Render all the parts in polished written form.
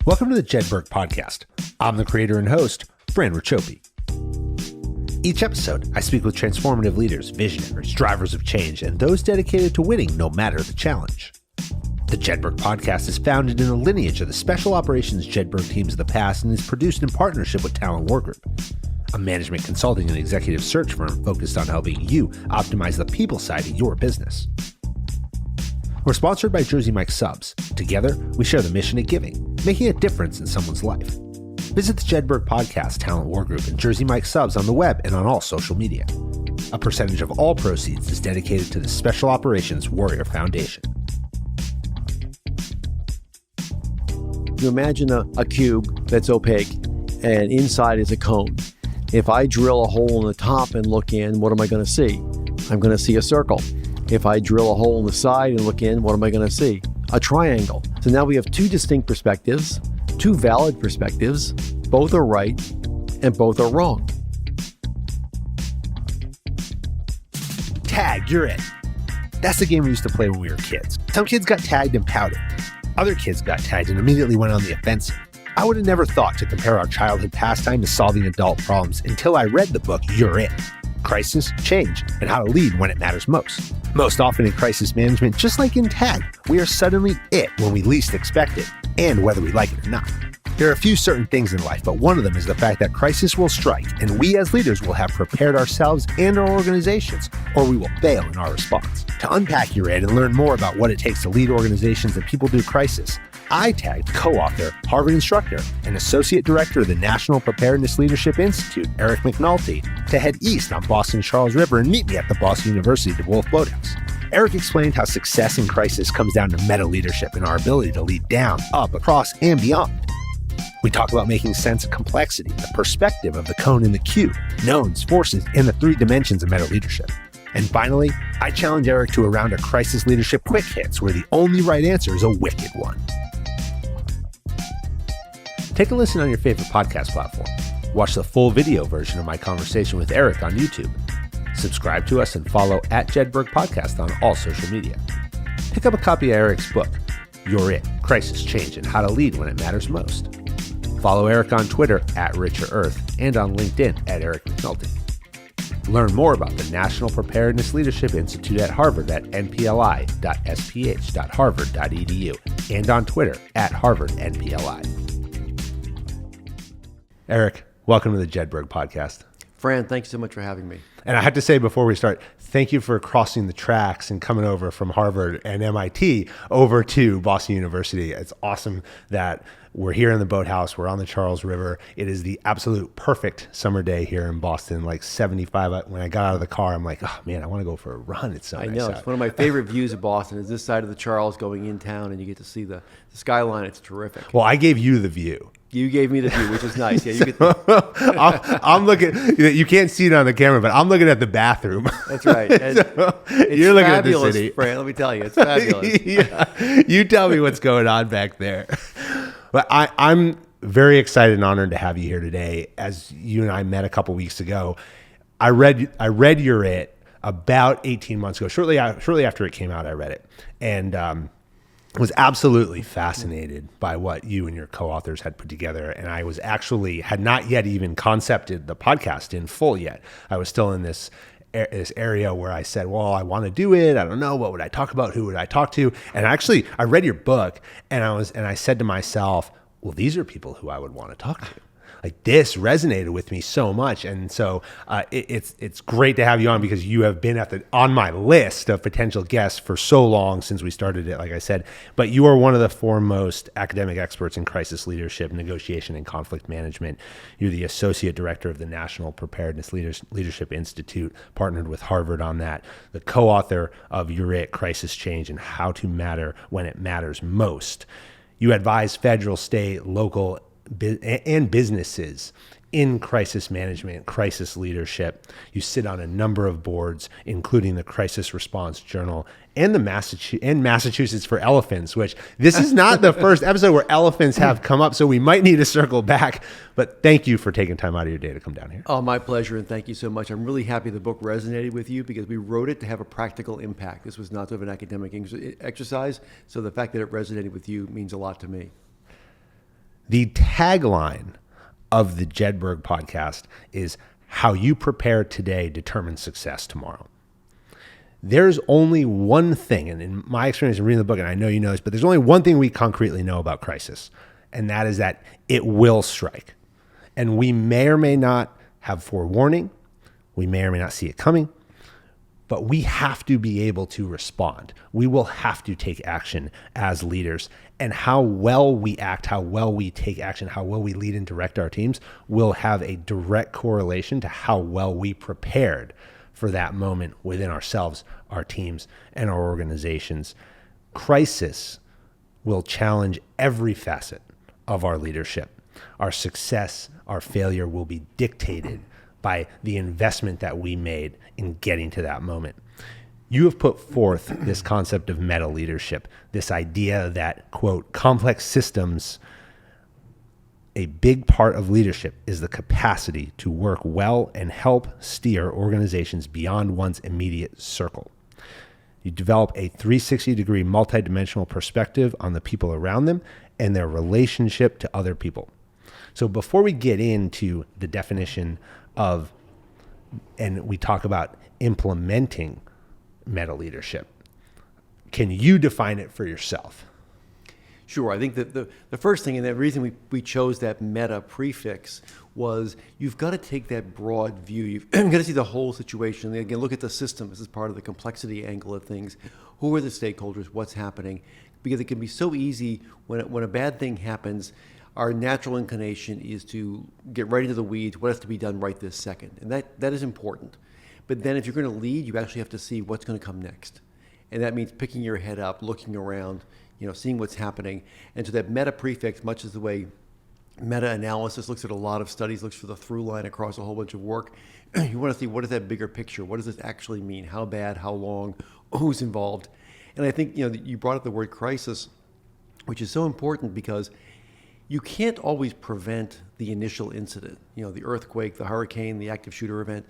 Welcome to the Jedburgh podcast. I'm the creator and host, Fran Racioppi. Each episode, I speak with transformative leaders, visionaries, drivers of change, and those dedicated to winning no matter the challenge. The Jedburgh podcast is founded in the lineage of the special operations Jedburgh teams of the past and is produced in partnership with Talent War Group, a management consulting and executive search firm focused on helping you optimize the people side of your business. We're sponsored by Jersey Mike's Subs. Together, we share the mission of giving, making a difference in someone's life. Visit the Jedburgh Podcast, Talent War Group, and Jersey Mike's Subs on the web and on all social media. A percentage of all proceeds is dedicated to the Special Operations Warrior Foundation. You imagine a cube that's opaque, and inside is a cone. If I drill a hole in the top and look in, what am I going to see? I'm going to see a circle. If I drill a hole in the side and look in, what am I going to see? A triangle. So now we have two distinct perspectives, two valid perspectives. Both are right and both are wrong. Tag, you're it. That's the game we used to play when we were kids. Some kids got tagged and pouted. Other kids got tagged and immediately went on the offensive. I would have never thought to compare our childhood pastime to solving adult problems until I read the book, You're It. Crisis, Change, and How to Lead When It Matters Most. Most often in crisis management, just like in tag, we are suddenly it when we least expect it, and whether we like it or not. There are a few certain things in life, but one of them is the fact that crisis will strike, and we as leaders will have prepared ourselves and our organizations, or we will fail in our response. To unpack your it and learn more about what it takes to lead organizations and people through crisis, I tagged co-author, Harvard instructor, and associate director of the National Preparedness Leadership Institute, Eric McNulty, to head east on Boston's Charles River and meet me at the Boston University DeWolf Boathouse. Eric explained how success in crisis comes down to meta leadership and our ability to lead down, up, across, and beyond. We talk about making sense of complexity, the perspective of the cone and the cube, knowns, forces, and the three dimensions of meta leadership. And finally, I challenge Eric to a round of crisis leadership quick hits where the only right answer is a wicked one. Take a listen on your favorite podcast platform. Watch the full video version of my conversation with Eric on YouTube. Subscribe to us and follow at Jedburgh Podcast on all social media. Pick up a copy of Eric's book, You're It, Crisis, Change, and How to Lead When It Matters Most. Follow Eric on Twitter at Richer Earth and on LinkedIn at Eric McNulty. Learn more about the National Preparedness Leadership Institute at Harvard at npli.sph.harvard.edu and on Twitter at HarvardNPLI. Eric, welcome to the Jedburgh podcast. Fran, thanks so much for having me. And I have to say before we start, thank you for crossing the tracks and coming over from Harvard and MIT over to Boston University. It's awesome that we're here in the boathouse. We're on the Charles River. It is the absolute perfect summer day here in Boston, like 75. When I got out of the car, I'm like, oh man, I want to go for a run. It's so nice. I know. It's one of my favorite views of Boston is this side of the Charles going in town and you get to see the skyline. It's terrific. Well, I gave you the view. You gave me the view, which is nice. Yeah, you get I'm looking. You can't see it on the camera, but I'm looking at the bathroom. That's right. And you're looking at the city, Fran. Let me tell you, it's fabulous. Yeah. You tell me what's going on back there. But I'm very excited and honored to have you here today. As you and I met a couple weeks ago, I read You're It about 18 months ago. Shortly after it came out, I read it, and was absolutely fascinated by what you and your co-authors had put together. And I was had not yet even concepted the podcast in full yet. I was still in this area where I said, well, I want to do it. I don't know. What would I talk about? Who would I talk to? And actually, I read your book and I said to myself, well, these are people who I would want to talk to. Like this resonated with me so much. And so it's great to have you on because you have been on my list of potential guests for so long since we started it, like I said. But you are one of the foremost academic experts in crisis leadership, negotiation, and conflict management. You're the associate director of the National Preparedness Leadership Institute, partnered with Harvard on that, the co-author of You're It, Crisis, Change, and How to Matter When It Matters Most. You advise federal, state, local, and businesses in crisis management, crisis leadership. You sit on a number of boards, including the Crisis Response Journal and the Massachusetts for Elephants, which this is not the first episode where elephants have come up, so we might need to circle back. But thank you for taking time out of your day to come down here. Oh, my pleasure, and thank you so much. I'm really happy the book resonated with you because we wrote it to have a practical impact. This was not sort of an academic exercise, so the fact that it resonated with you means a lot to me. The tagline of the Jedburgh podcast is how you prepare today determines success tomorrow. There's only one thing, and in my experience in reading the book, and I know you know this, but there's only one thing we concretely know about crisis, and that is that it will strike. And we may or may not have forewarning. We may or may not see it coming, but we have to be able to respond. We will have to take action as leaders. And how well we act, how well we take action, how well we lead and direct our teams will have a direct correlation to how well we prepared for that moment within ourselves, our teams, and our organizations. Crisis will challenge every facet of our leadership. Our success, our failure will be dictated by the investment that we made in getting to that moment. You have put forth this concept of meta leadership, this idea that, quote, complex systems, a big part of leadership is the capacity to work well and help steer organizations beyond one's immediate circle. You develop a 360-degree multidimensional perspective on the people around them and their relationship to other people. So before we get into the definition of, and we talk about implementing meta leadership, can you define it for yourself? Sure. I think that the first thing, and the reason we chose that meta prefix, was you've got to take that broad view. You've got to see the whole situation. Again, look at the system. This is part of the complexity angle of things. Who are the stakeholders? What's happening? Because it can be so easy when a bad thing happens, our natural inclination is to get right into the weeds, what has to be done right this second. And that is important. But then if you're going to lead, you actually have to see what's going to come next. And that means picking your head up, looking around, seeing what's happening. And so that meta prefix, much as the way meta-analysis looks at a lot of studies, looks for the through line across a whole bunch of work, you want to see what is that bigger picture? What does this actually mean? How bad? How long? Who's involved? And I think you brought up the word crisis, which is so important because you can't always prevent the initial incident, the earthquake, the hurricane, the active shooter event.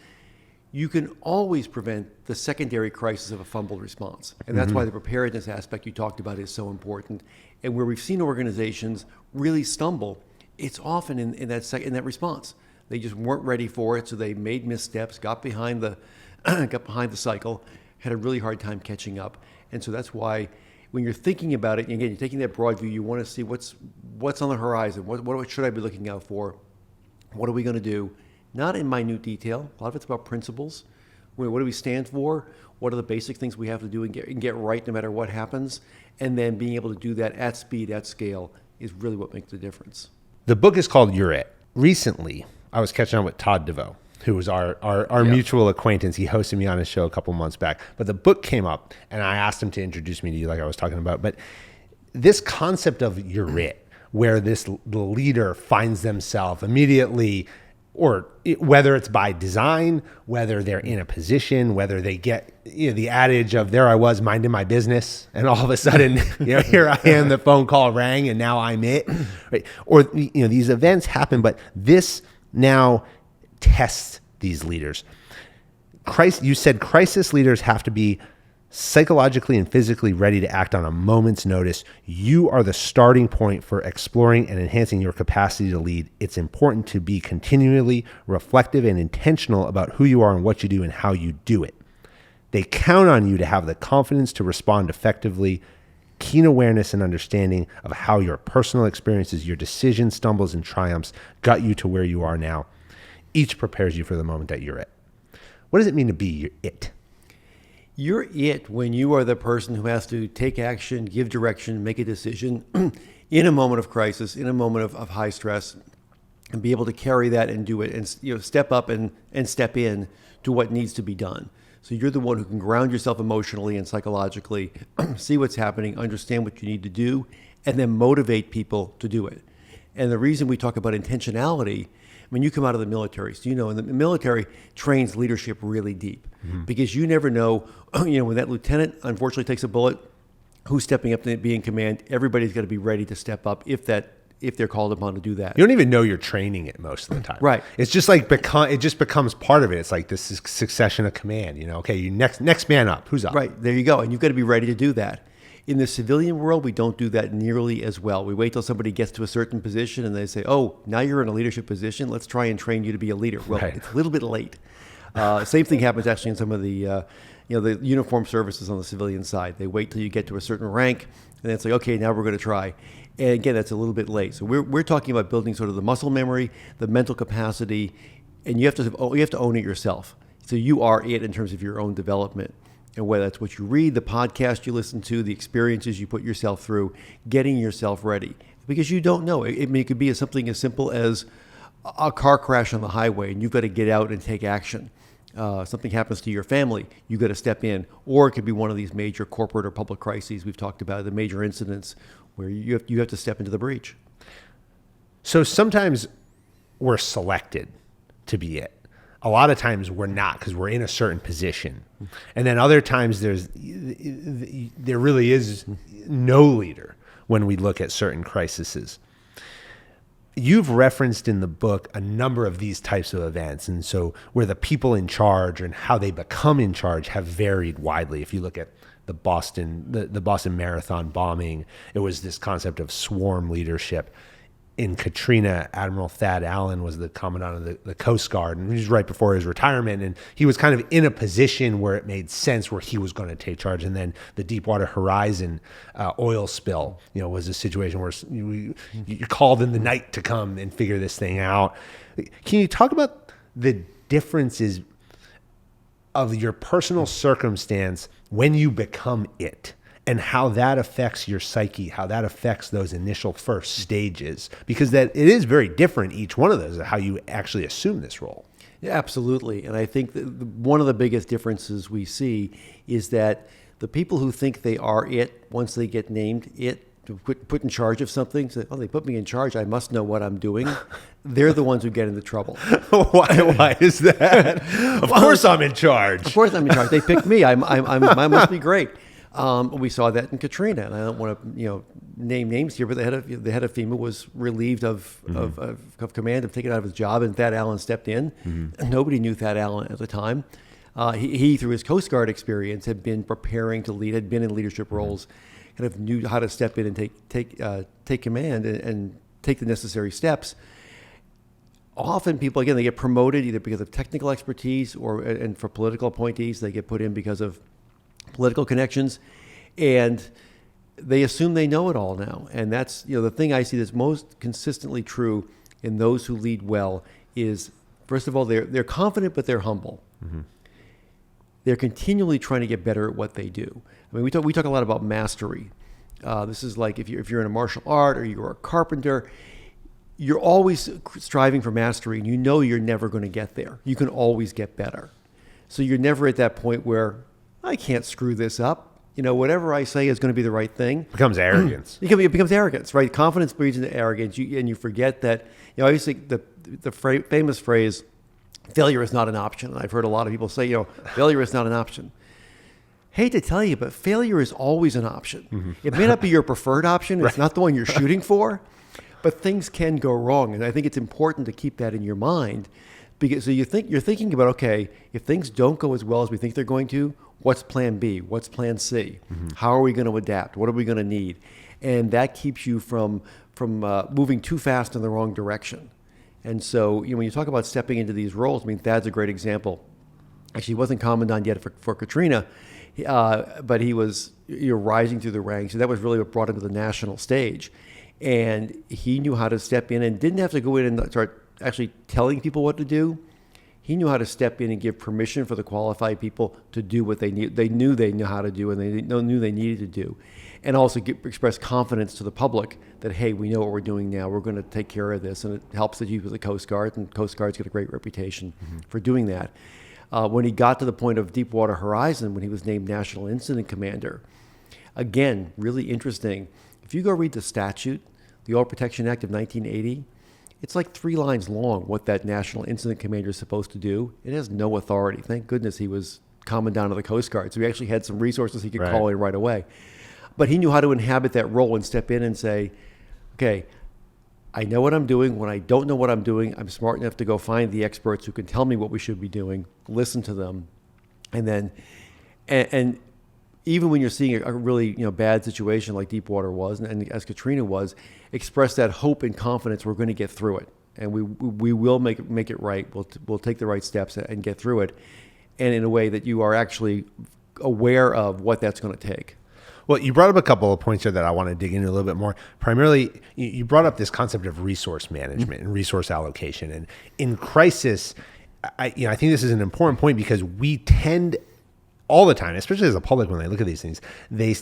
You can always prevent the secondary crisis of a fumbled response. And that's why the preparedness aspect you talked about is so important. And where we've seen organizations really stumble, it's often in that response. They just weren't ready for it, so they made missteps, got behind the cycle, had a really hard time catching up. And so that's why when you're thinking about it, again, you're taking that broad view, you want to see what's on the horizon, what should I be looking out for, what are we going to do? Not in minute detail. A lot of it's about principles. What do we stand for? What are the basic things we have to do and get right no matter what happens? And then being able to do that at speed, at scale, is really what makes the difference. The book is called You're It. Recently, I was catching up with Todd DeVoe, who was our mutual acquaintance. He hosted me on his show a couple months back. But the book came up, and I asked him to introduce me to you like I was talking about. But this concept of You're It, where the leader finds themselves immediately, or whether it's by design, whether they're in a position, whether they get the adage of there I was minding my business, and all of a sudden here I am, the phone call rang, and now I'm it. Right? Or these events happen, but this now tests these leaders. You said crisis leaders have to be psychologically and physically ready to act on a moment's notice. You are the starting point for exploring and enhancing your capacity to lead. It's important to be continually reflective and intentional about who you are and what you do and how you do it. They count on you to have the confidence to respond effectively, keen awareness and understanding of how your personal experiences, your decisions, stumbles, and triumphs got you to where you are now. Each prepares you for the moment that you're it. What does it mean to be it? You're it when you are the person who has to take action, give direction, make a decision in a moment of crisis, in a moment of high stress, and be able to carry that and do it and step up and step in to what needs to be done. So you're the one who can ground yourself emotionally and psychologically, see what's happening, understand what you need to do, and then motivate people to do it. And the reason we talk about intentionality, you come out of the military, so and the military trains leadership really deep because you never know, when that lieutenant unfortunately takes a bullet, who's stepping up to be in command. Everybody's got to be ready to step up if they're called upon to do that. You don't even know you're training it most of the time. Right. It's just like it just becomes part of it. It's like this succession of command. Okay, you next man up. Who's up? Right. There you go. And you've got to be ready to do that. In the civilian world, we don't do that nearly as well. We wait till somebody gets to a certain position and they say, oh, now you're in a leadership position. Let's try and train you to be a leader. Well, Right. It's a little bit late. Same thing happens actually in some of the the uniformed services on the civilian side. They wait till you get to a certain rank and then it's like, okay, now we're going to try. And again, that's a little bit late. So we're talking about building sort of the muscle memory, the mental capacity, and you have to own it yourself. So you are it in terms of your own development. And whether that's what you read, the podcast you listen to, the experiences you put yourself through, getting yourself ready. Because you don't know. It could be something as simple as a car crash on the highway and you've got to get out and take action. Something happens to your family, you've got to step in. Or it could be one of these major corporate or public crises we've talked about, the major incidents where you have to step into the breach. So sometimes we're selected to be it. A lot of times we're not because we're in a certain position. And then other times there really is no leader when we look at certain crises. You've referenced in the book a number of these types of events. And so where the people in charge and how they become in charge have varied widely. If you look at the Boston Marathon bombing, it was this concept of swarm leadership. In Katrina, Admiral Thad Allen was the commandant of the Coast Guard, and he was right before his retirement, and he was kind of in a position where it made sense where he was going to take charge. And then the Deepwater Horizon oil spill, was a situation where you're called in the night to come and figure this thing out. Can you talk about the differences of your personal circumstance when you become it? And how that affects your psyche, how that affects those initial first stages, because that it is very different, each one of those, how you actually assume this role. Yeah, absolutely. And I think that one of the biggest differences we see is that the people who think they are it, once they get named it, to put in charge of something, say, oh, they put me in charge, I must know what I'm doing. They're the ones who get into trouble. Why is that? Of course I'm in charge. Of course I'm in charge. They picked me. I must be great. We saw that in Katrina, and I don't want to name names here, but the head of FEMA was relieved of command, of taken out of his job, and Thad Allen stepped in. Mm-hmm. Nobody knew Thad Allen at the time. He, through his Coast Guard experience, had been preparing to lead, had been in leadership roles, kind of knew how to step in and take command and take the necessary steps. Often people, again, they get promoted either because of technical expertise and for political appointees, they get put in because of political connections, and they assume they know it all now. And that's the thing I see that's most consistently true in those who lead well is, first of all, they're confident, but they're humble. Mm-hmm. They're continually trying to get better at what they do. I mean, we talk a lot about mastery. This is like if you're in a martial art or you're a carpenter, you're always striving for mastery, and you're never going to get there. You can always get better. So you're never at that point where I can't screw this up. Whatever I say is going to be the right thing. It becomes arrogance. It becomes arrogance, right? Confidence breeds into arrogance, and you forget that. I always think the famous phrase, "Failure is not an option." And I've heard a lot of people say, failure is not an option. Hate to tell you, but failure is always an option. Mm-hmm. It may not be your preferred option. It's right. Not the one you're shooting for, but things can go wrong, and I think it's important to keep that in your mind. Because you're thinking about, okay, if things don't go as well as we think they're going to, what's plan B? What's plan C? Mm-hmm. How are we going to adapt? What are we going to need? And that keeps you from moving too fast in the wrong direction. And so when you talk about stepping into these roles, I mean, Thad's a great example. Actually, he wasn't commandant yet for Katrina, but he was rising through the ranks. And that was really what brought him to the national stage. And he knew how to step in and didn't have to go in and start actually telling people what to do. He knew how to step in and give permission for the qualified people to do what they knew. They knew they knew how to do, and they knew they needed to do, and also express confidence to the public that, hey, we know what we're doing now. We're going to take care of this, and it helps that you with the Coast Guard, and Coast Guard's got a great reputation for doing that. When he got to the point of Deepwater Horizon, when he was named National Incident Commander, again, really interesting. If you go read the statute, the Oil Protection Act of 1980. It's like 3 lines long what that National Incident Commander is supposed to do. It has no authority. Thank goodness he was commandant of the Coast Guard, so he actually had some resources he could call in right away. But he knew how to inhabit that role and step in and say, okay, I know what I'm doing. When I don't know what I'm doing, I'm smart enough to go find the experts who can tell me what we should be doing, listen to them, and then, and even when you're seeing a really bad situation like Deepwater was, and as Katrina was, express that hope and confidence we're going to get through it, and we will make it right. We'll take the right steps and get through it, and in a way that you are actually aware of what that's going to take. Well, you brought up a couple of points here that I want to dig into a little bit more. Primarily, you brought up this concept of resource management and resource allocation, and in crisis, I think this is an important point because we tend all the time, especially as a public, when they look at these things, they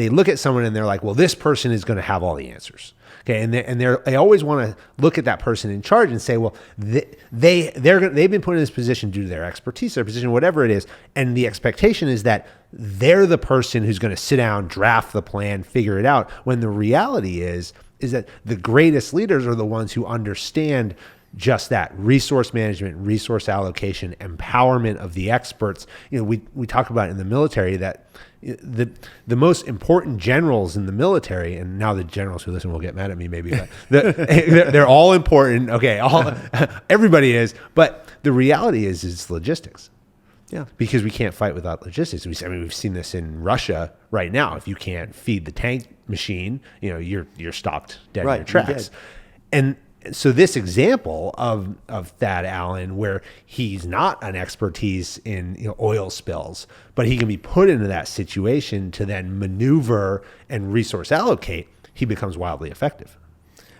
look at someone and they're like, well, this person is going to have all the answers. Okay, and they always want to look at that person in charge and say, well, they've been put in this position due to their expertise, their position, whatever it is, and the expectation is that they're the person who's going to sit down, draft the plan, figure it out. When the reality is that the greatest leaders are the ones who understand just that: resource management, resource allocation, empowerment of the experts. We talk about in the military that the most important generals in the military, and now the generals who listen will get mad at me maybe, but they're all important. Okay, everybody is, but the reality is it's logistics. Yeah, because we can't fight without logistics. We've seen this in Russia right now. If you can't feed the tank machine, you're stopped dead in your tracks. And so this example of Thad Allen, where he's not an expertise in oil spills, but he can be put into that situation to then maneuver and resource allocate, he becomes wildly effective.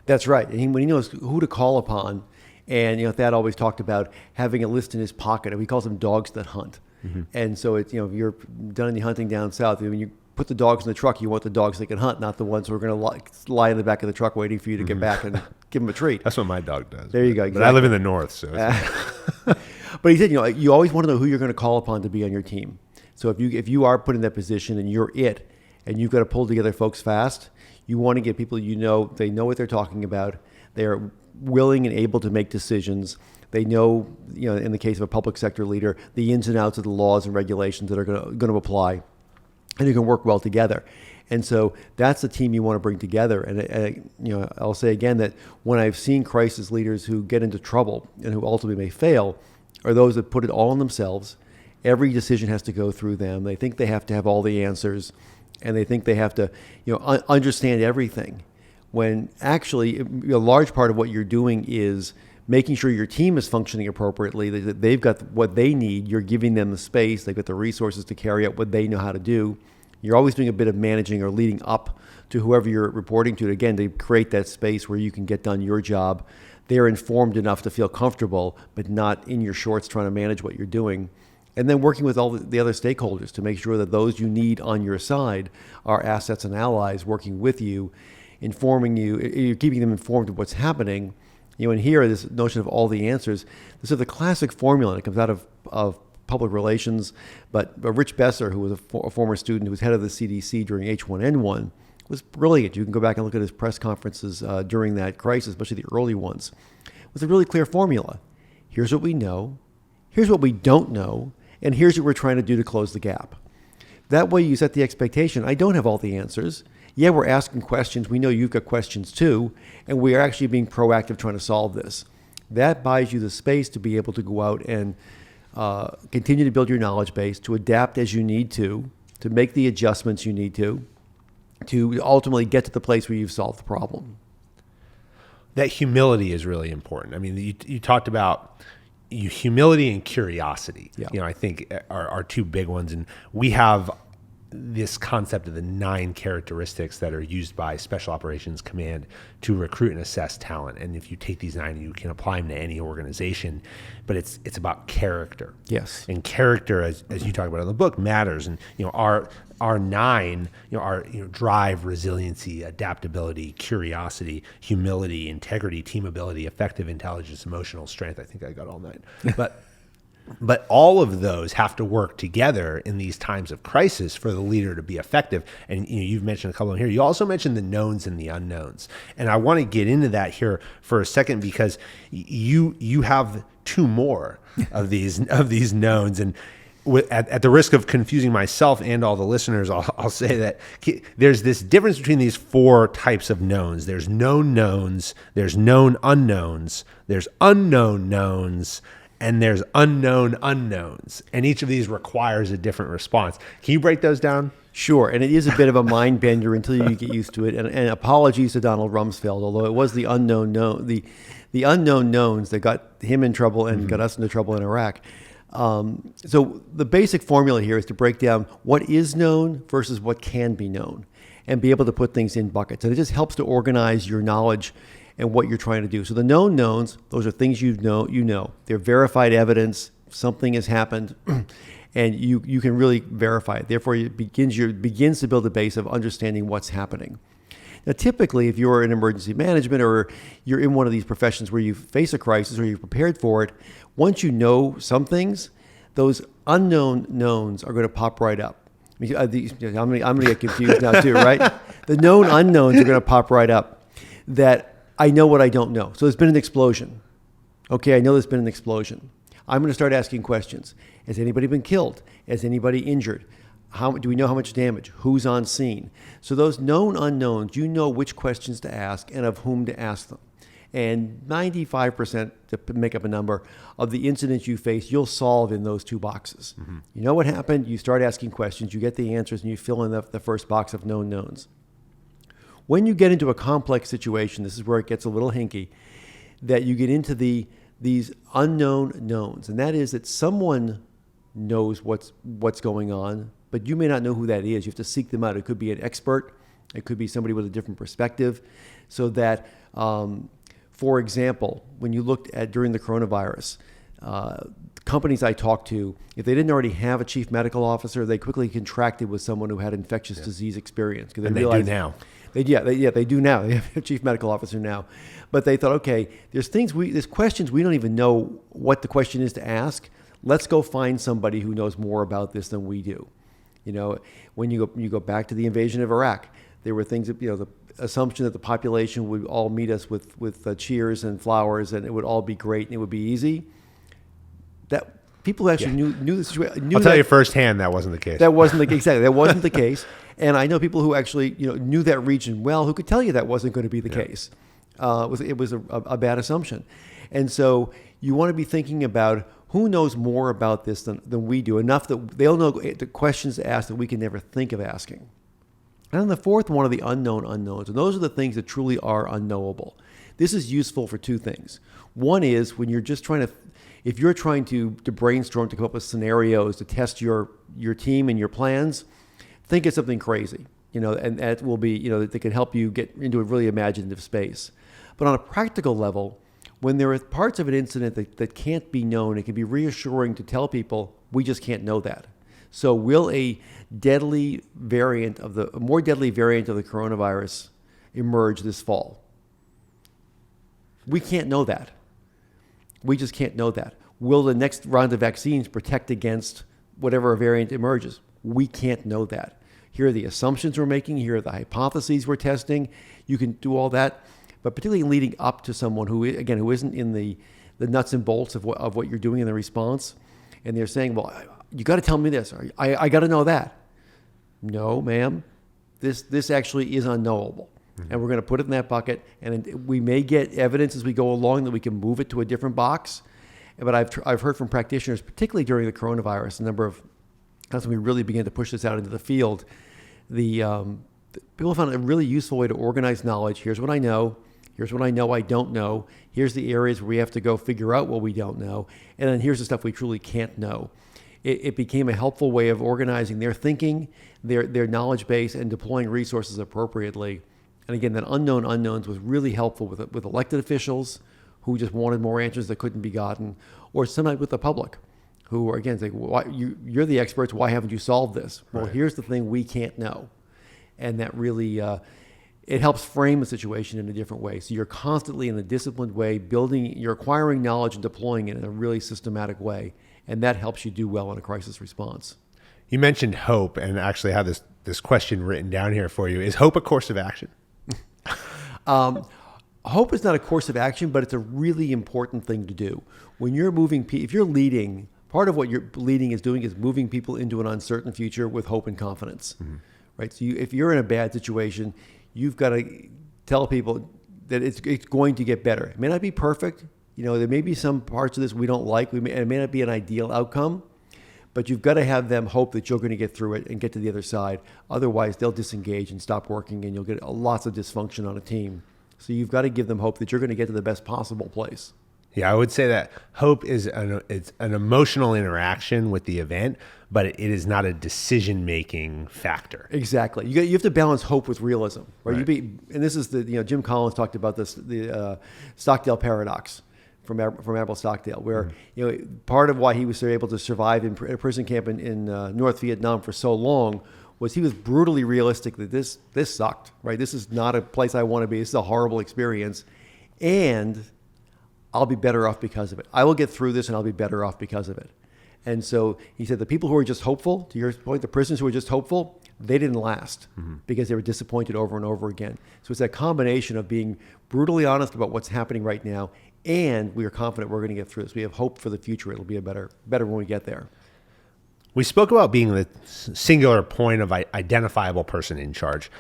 That's right. And when he knows who to call upon, and Thad always talked about having a list in his pocket, and he calls them dogs that hunt. Mm-hmm. And so it's if you're done any hunting down south, when you put the dogs in the truck, you want the dogs that can hunt, not the ones who are going to lie in the back of the truck waiting for you to get back and give them a treat. That's what my dog does. There you go. Exactly. But I live in the north, so. But he said, you always want to know who you're going to call upon to be on your team. So if you are put in that position and you're it, and you've got to pull together folks fast, you want to get people they know what they're talking about. They're willing and able to make decisions. They know, in the case of a public sector leader, the ins and outs of the laws and regulations that are going to apply, and you can work well together. And so that's the team you want to bring together. And I'll say again that when I've seen crisis leaders who get into trouble and who ultimately may fail, are those that put it all on themselves. Every decision has to go through them. They think they have to have all the answers, and they think they have to, understand everything. When actually, a large part of what you're doing is making sure your team is functioning appropriately, that they've got what they need. You're giving them the space. They've got the resources to carry out what they know how to do. You're always doing a bit of managing or leading up to whoever you're reporting to, again, to create that space where you can get done your job. They're informed enough to feel comfortable, but not in your shorts trying to manage what you're doing. And then working with all the other stakeholders to make sure that those you need on your side are assets and allies working with you, informing you, you're keeping them informed of what's happening. And here, this notion of all the answers, this is the classic formula that comes out of public relations, but Rich Besser, who was a former student who was head of the CDC during H1N1, was brilliant. You can go back and look at his press conferences during that crisis, especially the early ones. It was a really clear formula. Here's what we know, here's what we don't know, and here's what we're trying to do to close the gap. That way you set the expectation. I don't have all the answers. Yeah, we're asking questions. We know you've got questions too, and we are actually being proactive trying to solve this. That buys you the space to be able to go out and continue to build your knowledge base, to adapt as you need to make the adjustments you need to ultimately get to the place where you've solved the problem. That humility is really important. I mean, you talked about humility and curiosity. Yeah. I think are two big ones. And we have this concept of the 9 characteristics that are used by Special Operations Command to recruit and assess talent. And if you take these 9, you can apply them to any organization, but it's about character. Yes. And character, as you talk about in the book, matters. And our 9 are drive, resiliency, adaptability, curiosity, humility, integrity, team ability, effective intelligence, emotional strength. I think I got all 9. But all of those have to work together in these times of crisis for the leader to be effective. And you've mentioned a couple of them here. You also mentioned the knowns and the unknowns. And I want to get into that here for a second because you have 2 more of these knowns. And at the risk of confusing myself and all the listeners, I'll say that there's this difference between these 4 types of knowns. There's known knowns, there's known unknowns, there's unknown knowns, and there's unknown unknowns, and each of these requires a different response. Can you break those down? Sure, and it is a bit of a mind bender until you get used to it. And apologies to Donald Rumsfeld, although it was the unknown the unknown knowns that got him in trouble and got us into trouble in Iraq. So the basic formula here is to break down what is known versus what can be known, and be able to put things in buckets. And it just helps to organize your knowledge and what you're trying to do. So the known knowns, those are things you know. They're verified evidence. Something has happened, and you can really verify it. Therefore, it begins to build a base of understanding what's happening. Now, typically, if you're in emergency management or you're in one of these professions where you face a crisis or you're prepared for it, once you know some things, those unknown knowns are going to pop right up. I'm going to get confused now too, right? The known unknowns are going to pop right up. That I know what I don't know. So there's been an explosion. Okay, I know there's been an explosion. I'm going to start asking questions. Has anybody been killed? Has anybody injured? Do we know how much damage? Who's on scene? So those known unknowns, you know which questions to ask and of whom to ask them. And 95%, to make up a number, of the incidents you face, you'll solve in those two boxes. Mm-hmm. You know what happened, you start asking questions, you get the answers, and you fill in the first box of known knowns. When you get into a complex situation, this is where it gets a little hinky, that you get into these unknown knowns. And that is that someone knows what's going on, but you may not know who that is. You have to seek them out. It could be an expert. It could be somebody with a different perspective. So that, for example, when you looked at during the coronavirus, companies I talked to, if they didn't already have a chief medical officer, they quickly contracted with someone who had infectious disease experience. And they do now. They do now. They have a chief medical officer now. But they thought, okay, there's questions we don't even know what the question is to ask. Let's go find somebody who knows more about this than we do. You know, when you go back to the invasion of Iraq, there were things that, the assumption that the population would all meet us with cheers and flowers and it would all be great and it would be easy. That people who actually knew the situation. I'll tell you firsthand that wasn't the case. That wasn't the case. And I know people who actually knew that region well who could tell you that wasn't going to be the case. It was a bad assumption. And so you want to be thinking about who knows more about this than we do, enough that they'll know the questions to ask that we can never think of asking. And then the fourth one are the unknown unknowns. And those are the things that truly are unknowable. This is useful for two things. One is when you're just if you're trying to brainstorm, to come up with scenarios to test your team and your plans, think of something crazy, and that will be, that can help you get into a really imaginative space. But on a practical level, when there are parts of an incident that can't be known, it can be reassuring to tell people, we just can't know that. So will a more deadly variant of the coronavirus emerge this fall? We can't know that. We just can't know that. Will the next round of vaccines protect against whatever variant emerges? We can't know that. Here are the assumptions we're making. Here are the hypotheses we're testing. You can do all that. But particularly leading up to someone who isn't in the nuts and bolts of what you're doing in the response, and they're saying, well, you got to tell me this. I got to know that. No, ma'am. This actually is unknowable. Mm-hmm. And we're going to put it in that bucket. And we may get evidence as we go along that we can move it to a different box. But I've heard from practitioners, particularly during the coronavirus, a number of times when we really began to push this out into the field, people found a really useful way to organize knowledge. Here's what I know. Here's what I know I don't know. Here's the areas where we have to go figure out what we don't know. And then here's the stuff we truly can't know. It became a helpful way of organizing their thinking, their knowledge base, and deploying resources appropriately. And again, that unknown unknowns was really helpful with elected officials who just wanted more answers that couldn't be gotten, or sometimes with the public who are, again, saying, you're the experts, why haven't you solved this? Well, right. Here's the thing we can't know. And that really... it helps frame the situation in a different way. So you're constantly in a disciplined way, you're acquiring knowledge and deploying it in a really systematic way. And that helps you do well in a crisis response. You mentioned hope, and actually have this question written down here for you. Is hope a course of action? Hope is not a course of action, but it's a really important thing to do. When you're if you're leading, part of what you're leading is doing is moving people into an uncertain future with hope and confidence. Mm-hmm. Right? So if you're in a bad situation, you've got to tell people that it's going to get better. It may not be perfect. there may be some parts of this we don't like. And it may not be an ideal outcome, but you've got to have them hope that you're going to get through it and get to the other side. Otherwise, they'll disengage and stop working, and you'll get lots of dysfunction on a team. So you've got to give them hope that you're going to get to the best possible place. Yeah, I would say that hope is it's an emotional interaction with the event, but it is not a decision-making factor. Exactly. You have to balance hope with realism, right? And this is Jim Collins talked about this, the Stockdale paradox from Admiral Stockdale, where part of why he was able to survive in a prison camp in North Vietnam for so long was he was brutally realistic that this sucked, right? This is not a place I want to be. This is a horrible experience, and I'll be better off because of it. I will get through this, and I'll be better off because of it. And so he said the people who were just hopeful, to your point, the prisoners who were just hopeful, they didn't last because they were disappointed over and over again. So it's that combination of being brutally honest about what's happening right now, and we are confident we're going to get through this. We have hope for the future. It'll be better when we get there. We spoke about being the singular point of identifiable person in charge.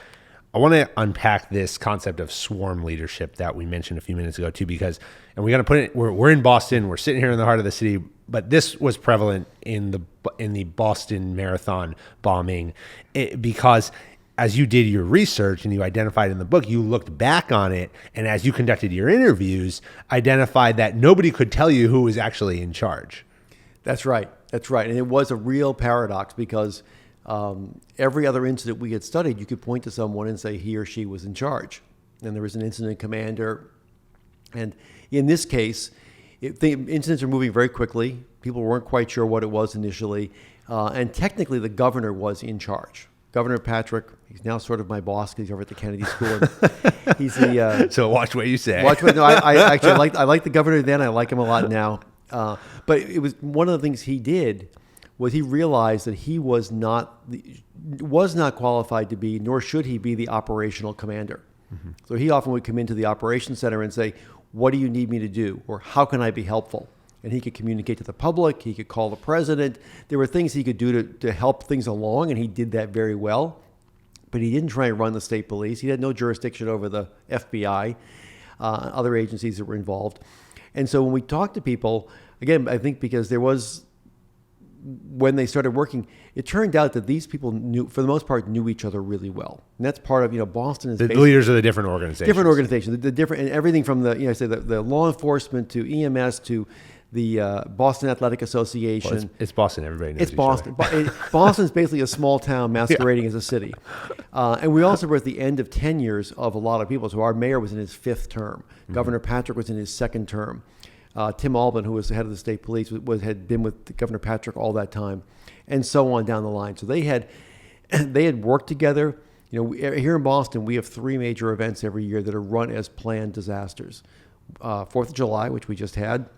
I want to unpack this concept of swarm leadership that we mentioned a few minutes ago too, because, and we got to put it, we're in Boston, we're sitting here in the heart of the city, but this was prevalent in the Boston Marathon bombing because as you did your research and you identified in the book, you looked back on it, and as you conducted your interviews, identified that nobody could tell you who was actually in charge. That's right. And it was a real paradox because every other incident we had studied, you could point to someone and say he or she was in charge. And there was an incident commander. And in this case, the incidents are moving very quickly. People weren't quite sure what it was initially. And technically, the governor was in charge. Governor Patrick, he's now sort of my boss because he's over at the Kennedy School. He's the so watch what you say. No, I like the governor then. I like him a lot now. But it was one of the things he did was he realized that he was not qualified to be, nor should he be, the operational commander. Mm-hmm. So he often would come into the operations center and say, "What do you need me to do?" or "How can I be helpful?" And he could communicate to the public. He could call the president. There were things he could do to help things along, and he did that very well. But he didn't try and run the state police. He had no jurisdiction over the FBI, other agencies that were involved. And so when we talked to people, again, I think because when they started working, it turned out that these people for the most part, knew each other really well. And that's part of, Boston is the leaders of the different organizations. The different, and everything from the law enforcement to EMS to the Boston Athletic Association. Well, it's Boston. Everybody knows it's Boston. Boston's basically a small town masquerading as a city. And we also were at the end of tenures of a lot of people. So our mayor was in his 5th term. Mm-hmm. Governor Patrick was in his 2nd term. Tim Albin, who was the head of the state police, had been with Governor Patrick all that time, and so on down the line. So they had worked together. Here in Boston, we have 3 major events every year that are run as planned disasters. 4th of July, which we just had,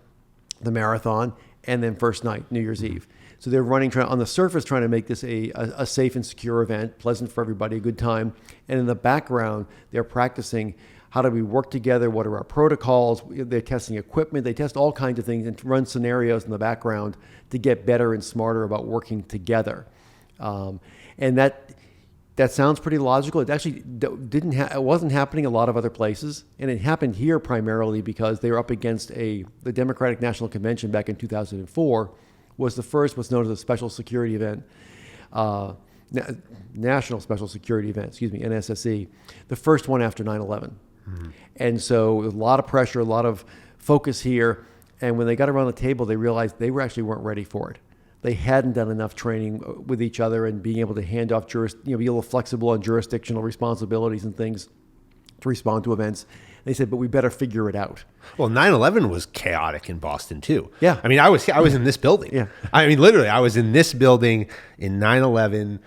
the marathon, and then first night, New Year's Eve. So they're on the surface trying to make this a safe and secure event, pleasant for everybody, a good time. And in the background, they're practicing how do we work together, what are our protocols. They're testing equipment. They test all kinds of things and run scenarios in the background to get better and smarter about working together. And that sounds pretty logical. It actually it wasn't happening a lot of other places, and it happened here primarily because they were up against the Democratic National Convention back in 2004 was the first what's known as a special security event, National Special Security Event, NSSE, the first one after 9/11. Mm-hmm. And so a lot of pressure, a lot of focus here, and when they got around the table, they realized they weren't ready for it. They hadn't done enough training with each other and being able to hand off, be a little flexible on jurisdictional responsibilities and things to respond to events. They said, but we better figure it out. Well, 9/11 was chaotic in Boston too. Yeah. I mean, I was in this building. Yeah. I mean, literally, I was in this building in 9/11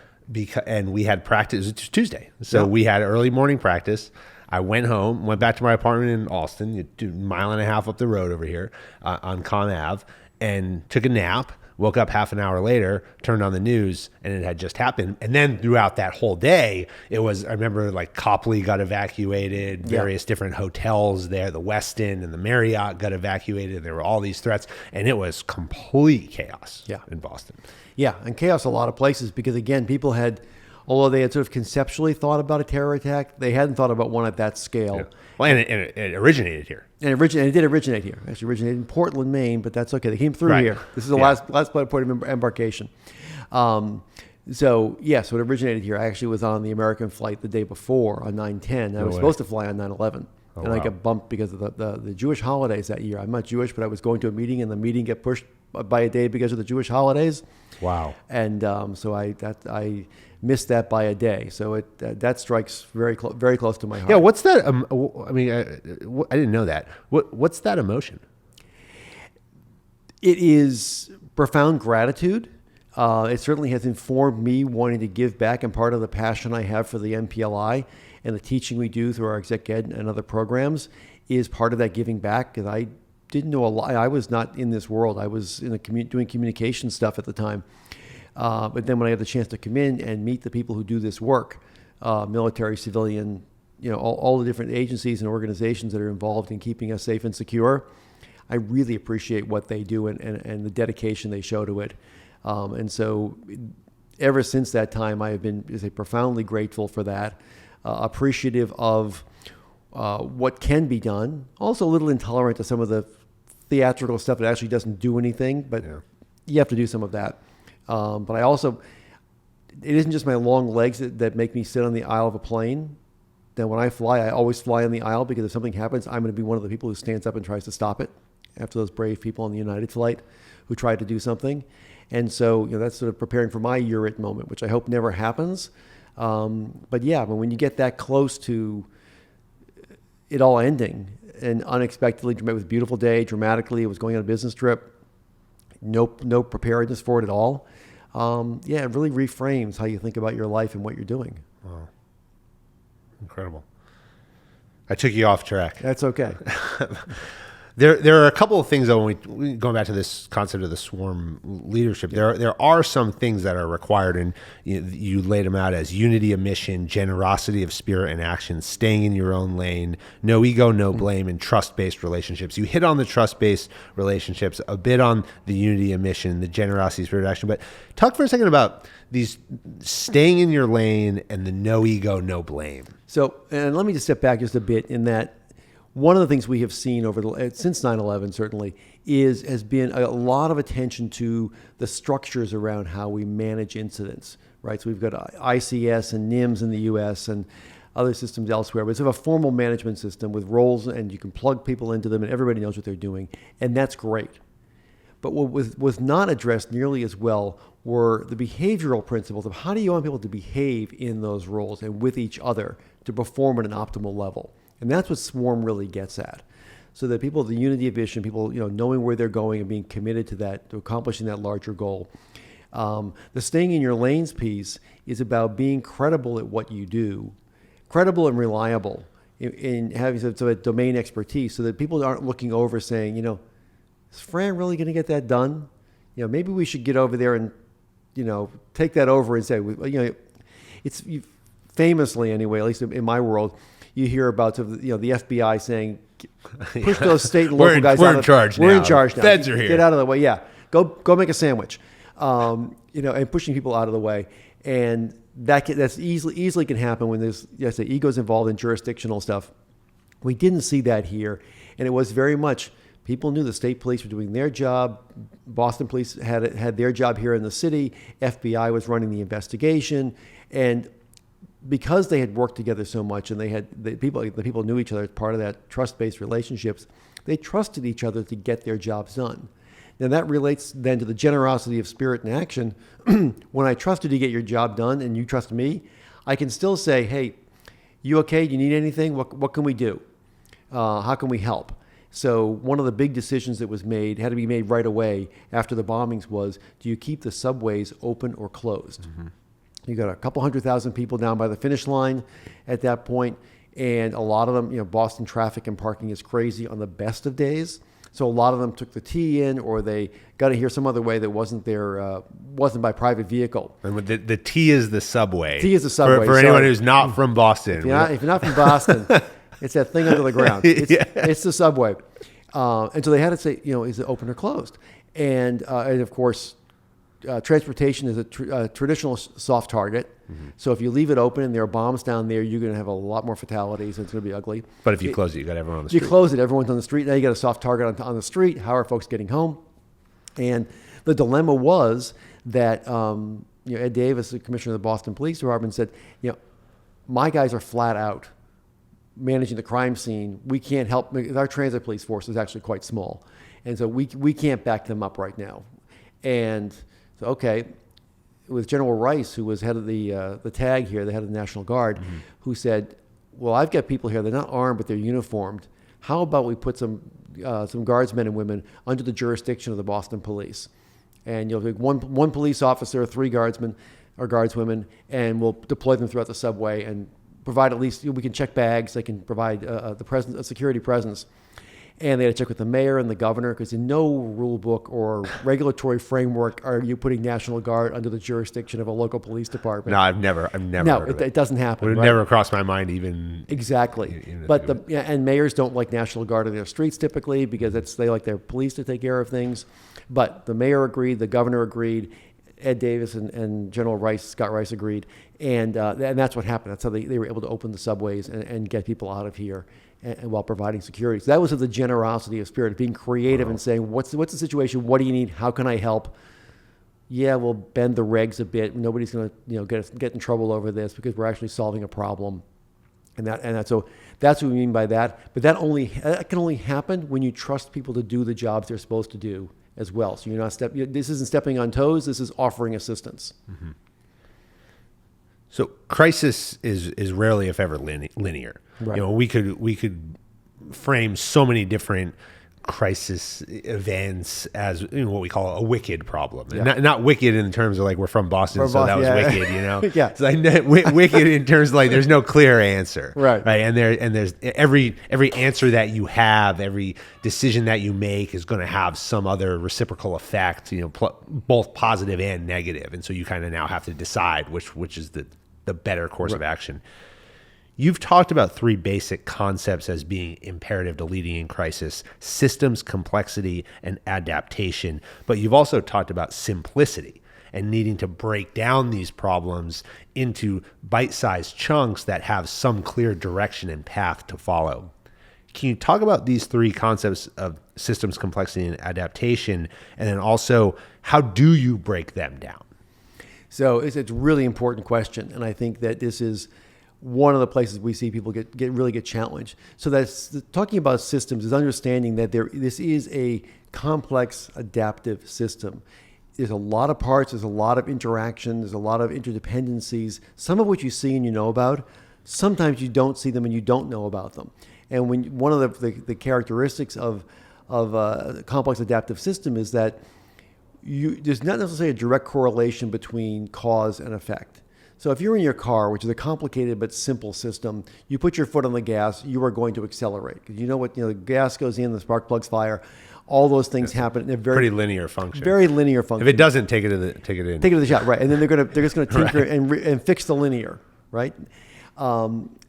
and we had practice. It was Tuesday. So we had early morning practice. I went home, went back to my apartment in Alston, a mile and a half up the road over here on Con Ave, and took a nap. Woke up half an hour later, turned on the news, and it had just happened. And then throughout that whole day, I remember like Copley got evacuated, various different hotels there, the Westin and the Marriott got evacuated. There were all these threats, and it was complete chaos in Boston. Yeah, and chaos a lot of places because, again, people had Although they had sort of conceptually thought about a terror attack, they hadn't thought about one at that scale. Yeah. Well, and it originated here. And it did originate here. Actually originated in Portland, Maine, but that's okay. They came through here. This is the last point of embarkation. So it originated here. I actually was on the American flight the day before on 9/10. I was supposed to fly on 9/11. I got bumped because of the Jewish holidays that year. I'm not Jewish, but I was going to a meeting, and the meeting got pushed by a day because of the Jewish holidays. Wow. And so I missed that by a day. So that strikes very close to my heart. Yeah. What's that? I didn't know that. What's that emotion? It is profound gratitude. It certainly has informed me wanting to give back, and part of the passion I have for the NPLI and the teaching we do through our exec ed and other programs is part of that giving back, because I didn't know a lot. I was not in this world. I was in doing communication stuff at the time. But then when I had the chance to come in and meet the people who do this work, military, civilian, all the different agencies and organizations that are involved in keeping us safe and secure, I really appreciate what they do and the dedication they show to it. And so ever since that time, I have been profoundly grateful for that, appreciative of what can be done, also a little intolerant to some of the theatrical stuff that actually doesn't do anything, but you have to do some of that. But I also, it isn't just my long legs that make me sit on the aisle of a plane. Then when I fly, I always fly on the aisle, because if something happens, I'm going to be one of the people who stands up and tries to stop it, after those brave people on the United flight who tried to do something. And so, that's sort of preparing for my URIT moment, which I hope never happens. But when you get that close to it all ending, and unexpectedly, it was a beautiful day, dramatically, it was going on a business trip, no preparedness for it at all. It really reframes how you think about your life and what you're doing. Wow. Incredible. I took you off track. That's okay. There are a couple of things, though, going back to this concept of the swarm leadership, there are some things that are required, and you laid them out as unity of mission, generosity of spirit and action, staying in your own lane, no ego, no blame, and trust-based relationships. You hit on the trust-based relationships, a bit on the unity of mission, the generosity, spirit, action, but talk for a second about these staying in your lane and the no ego, no blame. So, and let me just step back just a bit in that. One of the things we have seen since 9/11 certainly has been a lot of attention to the structures around how we manage incidents, right? So we've got ICS and NIMS in the U.S. and other systems elsewhere, but it's a formal management system with roles, and you can plug people into them, and everybody knows what they're doing, and that's great. But what was not addressed nearly as well were the behavioral principles of how do you want people to behave in those roles and with each other to perform at an optimal level. And that's what Swarm really gets at. So that people, the unity of vision, people, knowing where they're going and being committed to that, to accomplishing that larger goal. The staying in your lanes piece is about being credible at what you do, credible and reliable in having some of domain expertise, so that people aren't looking over saying, is Fran really going to get that done? Maybe we should get over there and, take that over and say, it's famously anyway, at least in my world, you hear about the FBI saying, push those state and local guys out. We're in charge now. We're in charge now. Feds are here. Get out of the way. Yeah. Go make a sandwich. And pushing people out of the way. And that's easily can happen when there's, egos involved in jurisdictional stuff. We didn't see that here. And it was very much, people knew the state police were doing their job. Boston police had their job here in the city. FBI was running the investigation. And because they had worked together so much, and the people knew each other as part of that trust-based relationships, they trusted each other to get their jobs done. Now that relates then to the generosity of spirit and action. When I trusted you to get your job done and you trust me, I can still say, hey, you okay? Do you need anything? What can we do? How can we help? So one of the big decisions that had to be made right away after the bombings was, do you keep the subways open or closed? Mm-hmm. You got a couple 100,000 people down by the finish line at that point, and a lot of them, Boston traffic and parking is crazy on the best of days. So a lot of them took the T in, or they got to here some other way that wasn't by private vehicle. And the T is the subway. T is the subway. For anyone who's not from Boston. If you're not from Boston, it's that thing under the ground. It's the subway. And so they had to say, is it open or closed? And of course, transportation is a traditional soft target. So if you leave it open and there are bombs down there, you're going to have a lot more fatalities. And it's going to be ugly. But if you close it, you got everyone on the You street. close it, everyone's on the street. Now you got a soft target on the street. How are folks getting home? And the dilemma was that Ed Davis, the commissioner of the Boston Police Department, said, my guys are flat out managing the crime scene. We can't help. Our transit police force is actually quite small, and so we can't back them up right now. And so, okay, it was General Rice, who was head of the TAG here, the head of the National Guard, who said, well, I've got people here, they're not armed, but they're uniformed. How about we put some guardsmen and women under the jurisdiction of the Boston Police? And you'll take one police officer, 3 guardsmen or guardswomen, and we'll deploy them throughout the subway and provide at least, we can check bags, they can provide a security presence. And they had to check with the mayor and the governor, because in no rule book or regulatory framework are you putting National Guard under the jurisdiction of a local police department. No, I've never No, heard of it doesn't happen. Would have never crossed my mind even. Exactly. Even But and mayors don't like National Guard on their streets typically, because they like their police to take care of things. But the mayor agreed, the governor agreed, Ed Davis and General Rice, Scott Rice agreed, and that's what happened. That's how they were able to open the subways and get people out of here, and while providing security. So that was of the generosity of spirit, of being creative and saying, what's the situation? What do you need? How can I help? Yeah, we'll bend the regs a bit. Nobody's going to get in trouble over this, because we're actually solving a problem. So that's what we mean by that. But that can only happen when you trust people to do the jobs they're supposed to do as well. So you're not this isn't stepping on toes. This is offering assistance. Mm-hmm. So crisis is rarely, if ever, linear. Right. We could frame so many different crisis events as what we call a wicked problem. Yeah. Not wicked in terms of like we're from Boston, so that was wicked, Yeah. It's like wicked in terms of like there's no clear answer. Right. And there's every answer that you have, every decision that you make is going to have some other reciprocal effect, both positive and negative. And so you kind of now have to decide which is the better course of action. You've talked about 3 basic concepts as being imperative to leading in crisis: systems, complexity, and adaptation. But you've also talked about simplicity and needing to break down these problems into bite-sized chunks that have some clear direction and path to follow. Can you talk about these 3 concepts of systems, complexity, and adaptation? And then also, how do you break them down? So it's a really important question. And I think that this is one of the places we see people get challenged. So that's talking about systems is understanding that this is a complex adaptive system. There's a lot of parts, there's a lot of interaction, there's a lot of interdependencies, some of which you see and you know about. Sometimes you don't see them and you don't know about them. And one of the characteristics of a complex adaptive system is that there's not necessarily a direct correlation between cause and effect. So if you're in your car, which is a complicated but simple system, you put your foot on the gas, you are going to accelerate. Because the gas goes in, the spark plugs fire, all those things happen. They're pretty linear function. Very linear function. If it doesn't, take it in. Take it to the shop, right? And then they're just going to tinker Right. and fix the linear, right?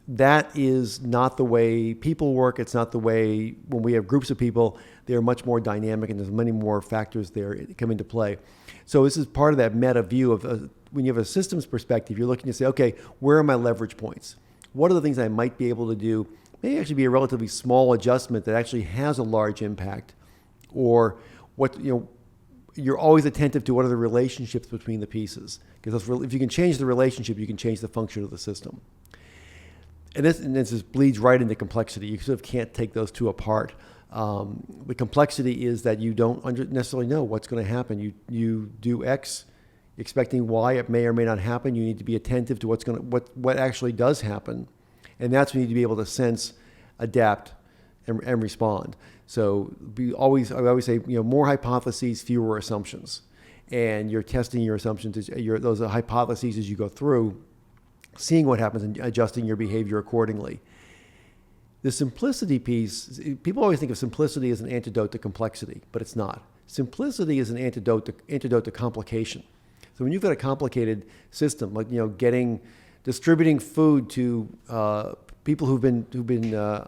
That is not the way people work. It's not the way when we have groups of people. They're much more dynamic, and there's many more factors there that come into play. So this is part of that meta view of when you have a systems perspective, you're looking to say, okay, where are my leverage points? What are the things I might be able to do? Maybe actually be a relatively small adjustment that actually has a large impact, or you're always attentive to what are the relationships between the pieces, because if you can change the relationship, you can change the function of the system. And this just bleeds right into complexity. You sort of can't take those two apart. The complexity is that you don't necessarily know what's going to happen. You do X, expecting Y. It may or may not happen. You need to be attentive to what actually does happen, and that's when you need to be able to sense, adapt, and respond. So I always say, more hypotheses, fewer assumptions, and you're testing your assumptions. Those are hypotheses as you go through, seeing what happens and adjusting your behavior accordingly. The simplicity piece, people always think of simplicity as an antidote to complexity, but it's not. Simplicity is an antidote to complication. So when you've got a complicated system, like distributing food to people who've been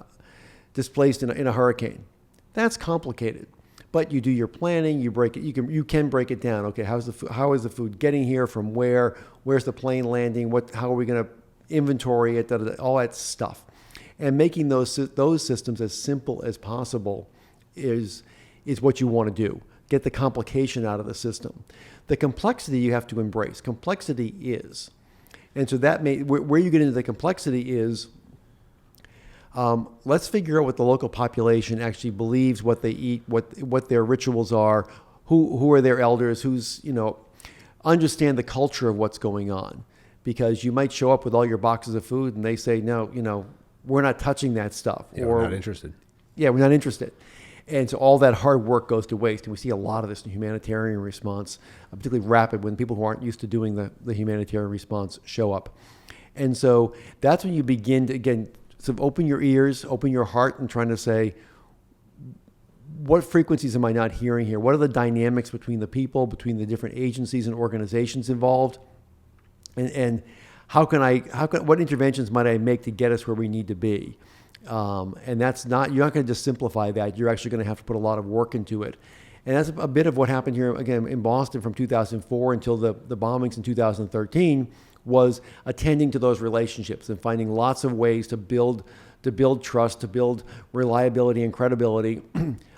displaced in a hurricane, that's complicated. But you do your planning, you break it. You can break it down. Okay, how is the food getting here? From where? Where's the plane landing? How are we going to inventory it? All that stuff, and making those systems as simple as possible is what you want to do. Get the complication out of the system. The complexity you have to embrace. Complexity is, and so where you get into the complexity is. Let's figure out what the local population actually believes, what they eat, what their rituals are, who are their elders, understand the culture of what's going on. Because you might show up with all your boxes of food and they say, no, we're not touching that stuff. Yeah, we're not interested. Yeah, we're not interested. And so all that hard work goes to waste. And we see a lot of this in humanitarian response, particularly rapid, when people who aren't used to doing the humanitarian response show up. And so that's when you begin to, again, so open your ears, open your heart, and trying to say, what frequencies am I not hearing here? What are the dynamics between the people, between the different agencies and organizations involved? And what interventions might I make to get us where we need to be? And you're not going to just simplify that. You're actually going to have to put a lot of work into it. And that's a bit of what happened here, again, in Boston from 2004 until the bombings in 2013. Was attending to those relationships and finding lots of ways to build trust, to build reliability and credibility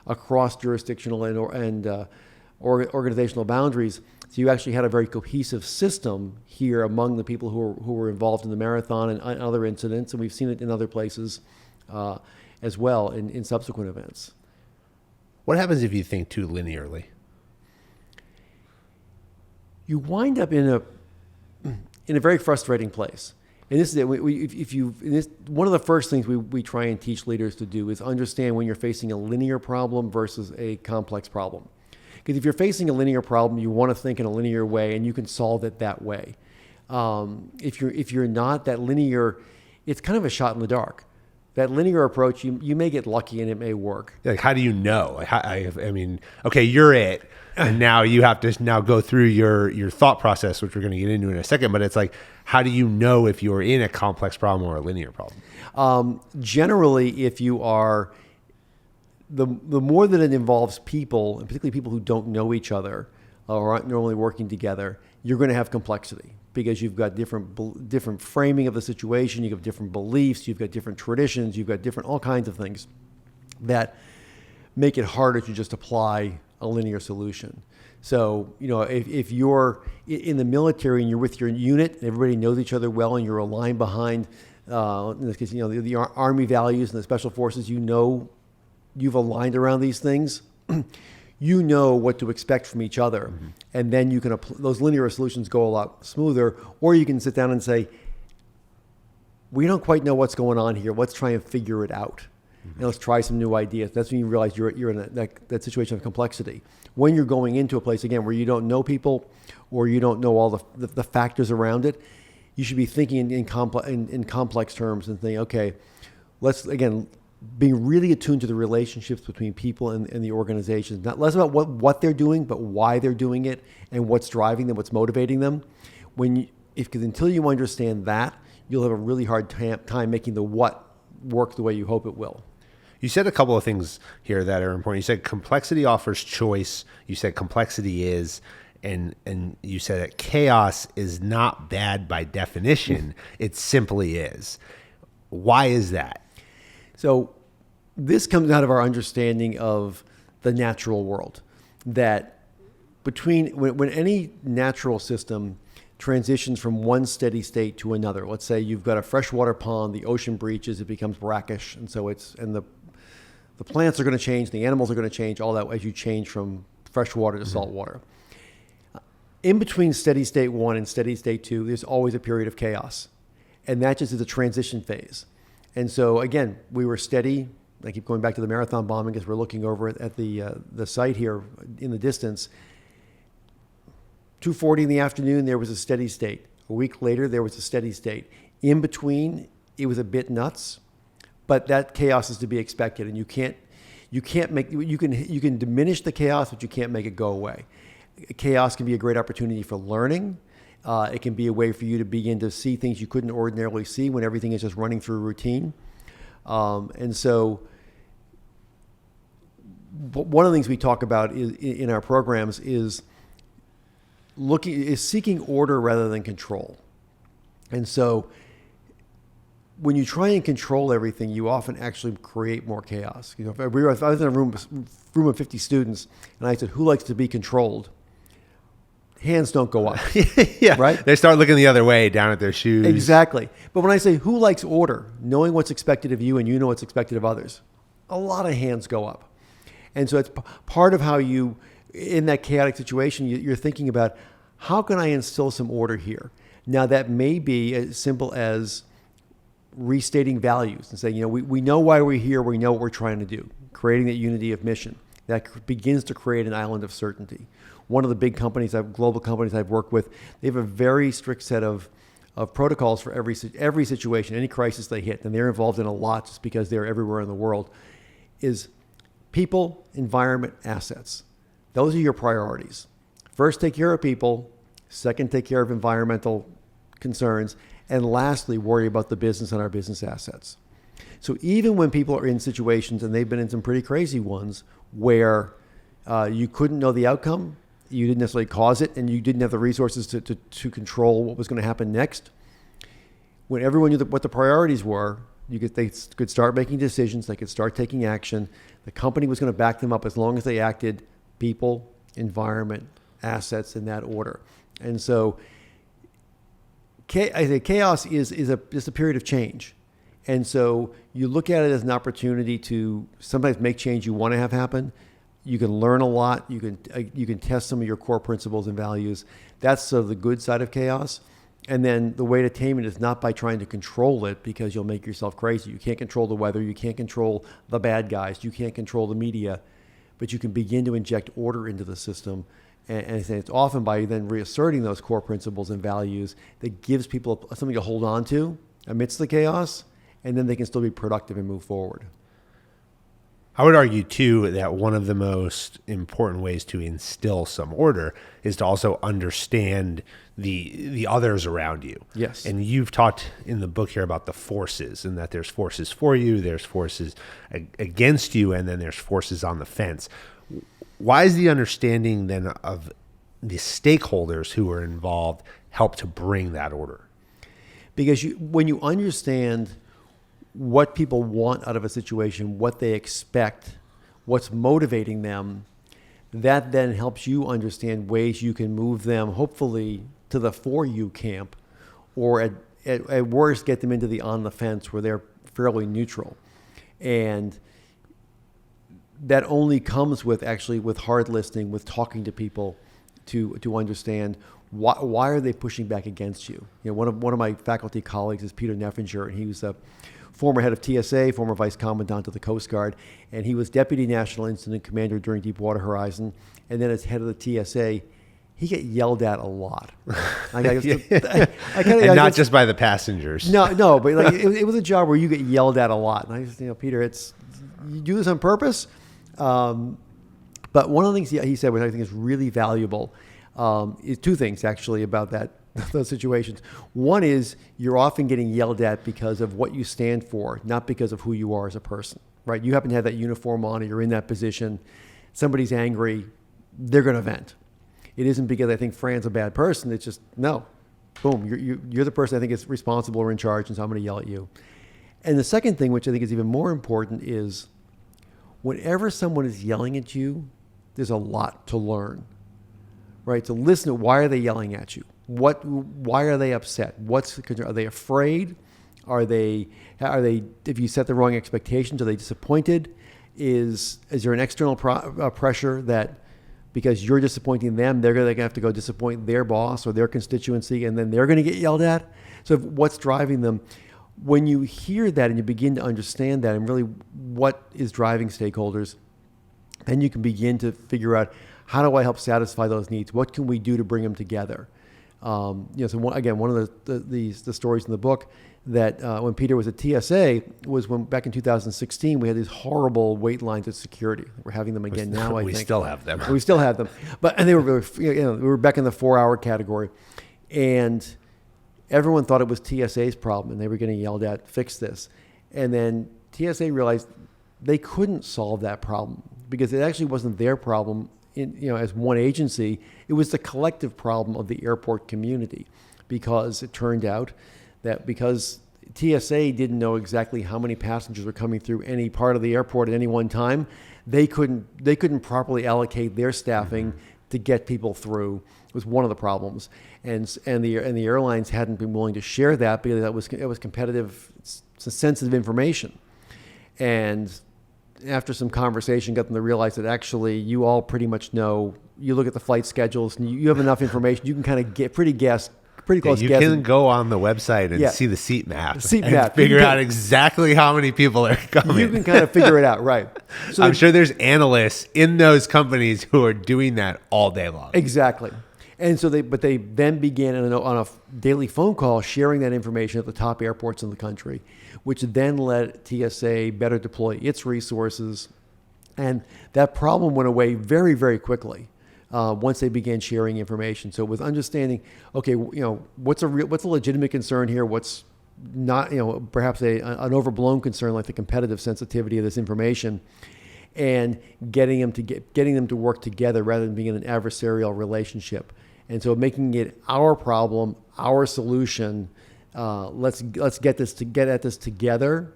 across jurisdictional and organizational boundaries. So you actually had a very cohesive system here among the people who were involved in the marathon and other incidents, and we've seen it in other places as well in subsequent events. What happens if you think too linearly? You wind up in a very frustrating place. And this is it. One of the first things we try and teach leaders to do is understand when you're facing a linear problem versus a complex problem. Because if you're facing a linear problem, you want to think in a linear way, and you can solve it that way. If you're not, that linear, it's kind of a shot in the dark. That linear approach, you may get lucky and it may work. Like, how do you know? Okay, you're it. And now you have to now go through your thought process, which we're going to get into in a second. But it's like, how do you know if you're in a complex problem or a linear problem? Generally, if you are, the more that it involves people, and particularly people who don't know each other or aren't normally working together, you're going to have complexity because you've got different framing of the situation, you have different beliefs, you've got different traditions, you've got all kinds of things that make it harder to just apply a linear solution. So, if you're in the military and you're with your unit and everybody knows each other well and you're aligned behind, in this case, the Army values and the Special Forces, you've aligned around these things, you know what to expect from each other. Mm-hmm. And then you can those linear solutions go a lot smoother, or you can sit down and say, we don't quite know what's going on here. Let's try and figure it out. And let's try some new ideas. That's when you realize you're in that situation of complexity. When you're going into a place, again, where you don't know people or you don't know all the factors around it, you should be thinking in complex terms and think, okay, let's, again, being really attuned to the relationships between people and the organizations. Not less about what they're doing, but why they're doing it and what's driving them, what's motivating them. Because until you understand that, you'll have a really hard time making the what work the way you hope it will. You said a couple of things here that are important. You said complexity offers choice. You said complexity is, and you said that chaos is not bad by definition. It simply is. Why is that? So this comes out of our understanding of the natural world, that when any natural system transitions from one steady state to another. Let's say you've got a freshwater pond, the ocean breaches, it becomes brackish, and so the plants are going to change, the animals are going to change, all that as you change from freshwater to salt water. In between steady state 1 and steady state 2, there's always a period of chaos, and that just is a transition phase. And so again, we were steady. I keep going back to the marathon bombing as we're looking over at the site here in the distance. 2:40 in the afternoon, there was a steady state. A week later, there was a steady state. In between, it was a bit nuts, but that chaos is to be expected, and you can diminish the chaos, but you can't make it go away. Chaos can be a great opportunity for learning. It can be a way for you to begin to see things you couldn't ordinarily see when everything is just running through routine. And so one of the things we talk about in our programs is seeking order rather than control. And so when you try and control everything, you often actually create more chaos. You know, if I was in a room of 50 students and I said, who likes to be controlled? Hands don't go up. Yeah. Right? They start looking the other way, down at their shoes. Exactly. But when I say who likes order, knowing what's expected of you and you know what's expected of others, a lot of hands go up. And so it's part of how you, in that chaotic situation, you're thinking about, how can I instill some order here? Now, that may be as simple as restating values and saying, you know, we know why we're here. We know what we're trying to do. Creating that unity of mission. That begins to create an island of certainty. One of the big companies, global companies I've worked with, they have a very strict set of protocols for every situation, any crisis they hit, and they're involved in a lot just because they're everywhere in the world, is people, environment, assets. Those are your priorities. First, take care of people. Second, take care of environmental concerns. And lastly, worry about the business and our business assets. So even when people are in situations, and they've been in some pretty crazy ones, where you couldn't know the outcome, you didn't necessarily cause it, and you didn't have the resources to control what was going to happen next, when everyone knew what the priorities were, they could start making decisions, they could start taking action. The company was going to back them up as long as they acted people, environment, assets in that order. And so I think chaos is just a period of change. And so you look at it as an opportunity to sometimes make change you want to have happen. You can learn a lot. You can test some of your core principles and values. That's sort of the good side of chaos. And then the way to tame it is not by trying to control it, because you'll make yourself crazy. You can't control the weather. You can't control the bad guys. You can't control the media. But you can begin to inject order into the system. And it's often by then reasserting those core principles and values that gives people something to hold on to amidst the chaos, and then they can still be productive and move forward. I would argue, too, that one of the most important ways to instill some order is to also understand the others around you. Yes. And you've talked in the book here about the forces, and that there's forces for you, there's forces against you, and then there's forces on the fence. Why is the understanding then of the stakeholders who are involved help to bring that order? Because when you understand what people want out of a situation, what they expect, what's motivating them, that then helps you understand ways you can move them, hopefully, to the for you camp, or at worst, get them into the on the fence where they're fairly neutral. And that only comes with hard listening, with talking to people to understand why are they pushing back against you. You know, one of my faculty colleagues is Peter Neffinger, and he was a former head of TSA, former vice commandant of the Coast Guard, and he was deputy national incident commander during Deepwater Horizon, and then as head of the TSA, he got yelled at a lot. Not just by the passengers. No, but like it was a job where you get yelled at a lot, and I just, Peter, you do this on purpose. But one of the things he said, which I think is really valuable, is two things actually about those situations. One is you're often getting yelled at because of what you stand for, not because of who you are as a person, right? You happen to have that uniform on, or you're in that position. Somebody's angry, they're going to vent. It isn't because I think Fran's a bad person. It's just, no, boom, you're the person I think is responsible or in charge, and so I'm going to yell at you. And the second thing, which I think is even more important, is whenever someone is yelling at you, there's a lot to learn, right? To listen to why are they yelling at you? Why are they upset? Are they afraid? Are they, if you set the wrong expectations, are they disappointed? Is there an external pressure that because you're disappointing them, they're going to have to go disappoint their boss or their constituency, and then they're going to get yelled at? So what's driving them? When you hear that and you begin to understand that and really what is driving stakeholders, then you can begin to figure out, how do I help satisfy those needs? What can we do to bring them together? So one of the stories in the book that when Peter was at TSA was when back in 2016 we had these horrible wait lines at security. We're having them again now. I think we still have them. We still have them, and they were really, we were back in the 4-hour category, and everyone thought it was TSA's problem, and they were getting yelled at, fix this. And then TSA realized they couldn't solve that problem because it actually wasn't their problem as one agency. It was the collective problem of the airport community, because it turned out that because TSA didn't know exactly how many passengers were coming through any part of the airport at any one time, they couldn't properly allocate their staffing to get people through. It was one of the problems, and the airlines hadn't been willing to share that because it was competitive, it's sensitive information. And after some conversation, got them to realize that actually you all pretty much know. You look at the flight schedules and you have enough information. You can kind of get pretty close. You guessing. can go on the website and see the seat map. And figure out exactly how many people are coming. You can kind of figure it out, right? So I'm sure there's analysts in those companies who are doing that all day long. Exactly. And so they then began on a daily phone call sharing that information at the top airports in the country, which then let TSA better deploy its resources. And that problem went away very, very quickly once they began sharing information. So with understanding, okay, what's a legitimate concern here? What's not, perhaps an overblown concern like the competitive sensitivity of this information, and getting them to work together rather than being in an adversarial relationship. And so making it our problem, our solution. Let's get at this together.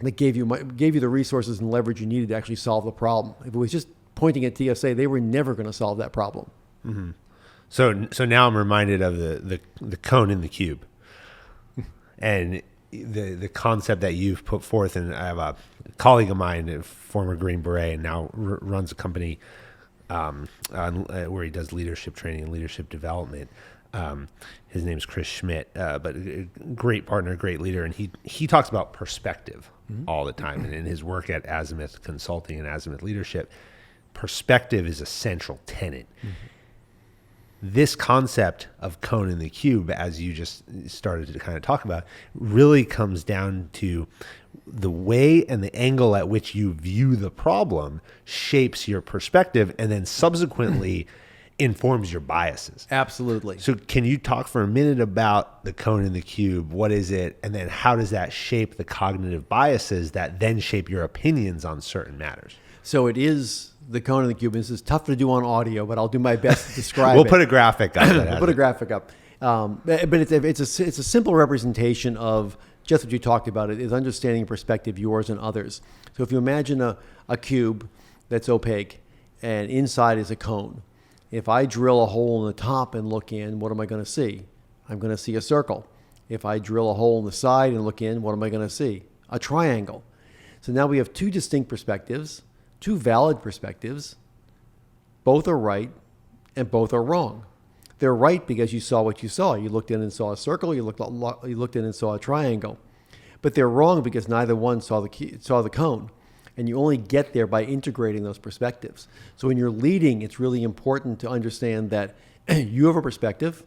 That gave you the resources and leverage you needed to actually solve the problem. If it was just pointing at TSA, they were never going to solve that problem. Mm-hmm. So now I'm reminded of the cone in the cube, and the concept that you've put forth. And I have a colleague of mine, a former Green Beret, and now runs a company where he does leadership training and leadership development. His name's Chris Schmidt, but a great partner, great leader. And he talks about perspective all the time. And in his work at Azimuth Consulting and Azimuth Leadership, perspective is a central tenet. Mm-hmm. This concept of cone in the cube, as you just started to kind of talk about, really comes down to the way and the angle at which you view the problem shapes your perspective, and then subsequently informs your biases. Absolutely. So can you talk for a minute about the cone in the cube? What is it? And then how does that shape the cognitive biases that then shape your opinions on certain matters? So it is the cone in the cube. This is tough to do on audio, but I'll do my best to describe We'll it. put a graphic up. We'll put a graphic up. But it's a simple representation of just what you talked about. It is understanding perspective, yours and others. So if you imagine a cube that's opaque and inside is a cone. If I drill a hole in the top and look in, what am I going to see? I'm going to see a circle. If I drill a hole in the side and look in, what am I going to see? A triangle. So now we have two distinct perspectives, two valid perspectives. Both are right and both are wrong. They're right because you saw what you saw. You looked in and saw a circle. You looked in and saw a triangle. But they're wrong because neither one saw the cone. And you only get there by integrating those perspectives. So when you're leading, it's really important to understand that you have a perspective,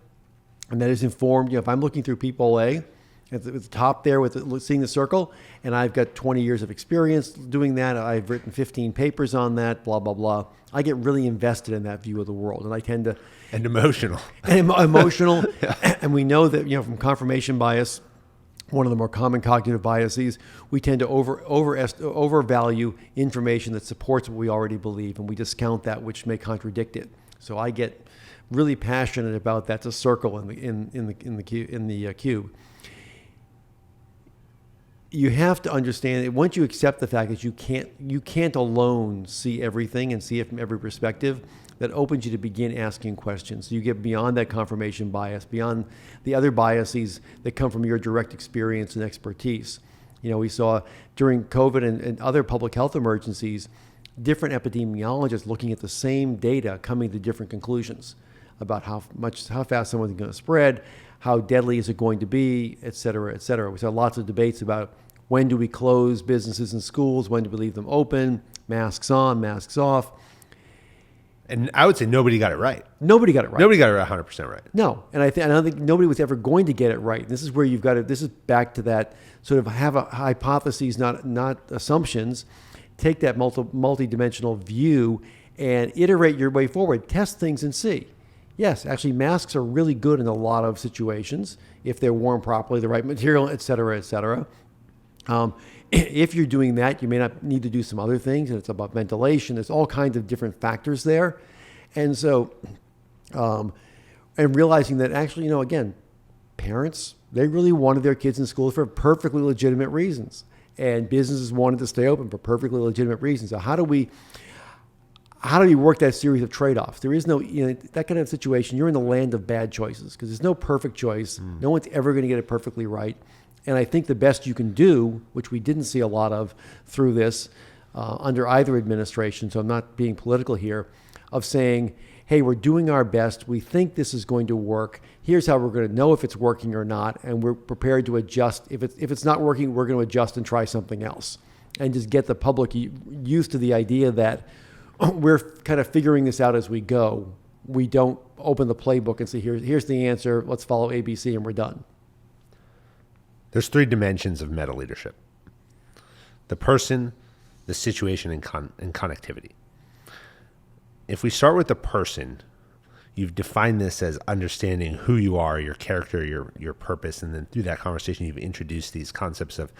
and that is informed. If I'm looking through Peephole A, at the top there with seeing the circle, and I've got 20 years of experience doing that, I've written 15 papers on that, blah, blah, blah. I get really invested in that view of the world, and I tend to... And emotional. Emotional. Yeah. And we know that, from confirmation bias, one of the more common cognitive biases, we tend to overvalue information that supports what we already believe, and we discount that which may contradict it. So I get really passionate about that's a circle in the cube. You have to understand that once you accept the fact that you can't alone see everything and see it from every perspective, that opens you to begin asking questions. So you get beyond that confirmation bias, beyond the other biases that come from your direct experience and expertise. We saw during COVID and other public health emergencies, different epidemiologists looking at the same data coming to different conclusions about how fast someone's going to spread, how deadly is it going to be, et cetera, et cetera. We saw lots of debates about when do we close businesses and schools, when do we leave them open, masks on, masks off. And I would say nobody got it right. Nobody got it right. Nobody got it 100% right. No, and I don't think nobody was ever going to get it right. This is where you've got to. This is back to that sort of have a hypotheses, not assumptions. Take that multi-dimensional view and iterate your way forward. Test things and see. Yes, actually, masks are really good in a lot of situations if they're worn properly, the right material, et cetera, et cetera. if you're doing that, you may not need to do some other things, and it's about ventilation. There's all kinds of different factors there. And so, and realizing that actually, again, parents, they really wanted their kids in school for perfectly legitimate reasons. And businesses wanted to stay open for perfectly legitimate reasons. So how do we work that series of trade-offs? There is no, that kind of situation, you're in the land of bad choices because there's no perfect choice. No one's ever going to get it perfectly right. And I think the best you can do, which we didn't see a lot of through this under either administration, so I'm not being political here, of saying, hey, we're doing our best. We think this is going to work. Here's how we're going to know if it's working or not. And we're prepared to adjust. If it's not working, we're going to adjust and try something else. And just get the public used to the idea that we're kind of figuring this out as we go. We don't open the playbook and say, here's the answer. Let's follow ABC and we're done. There's 3 dimensions of meta leadership: the person, the situation, and connectivity. If we start with the person, you've defined this as understanding who you are, your character, your purpose, and then through that conversation, you've introduced these concepts of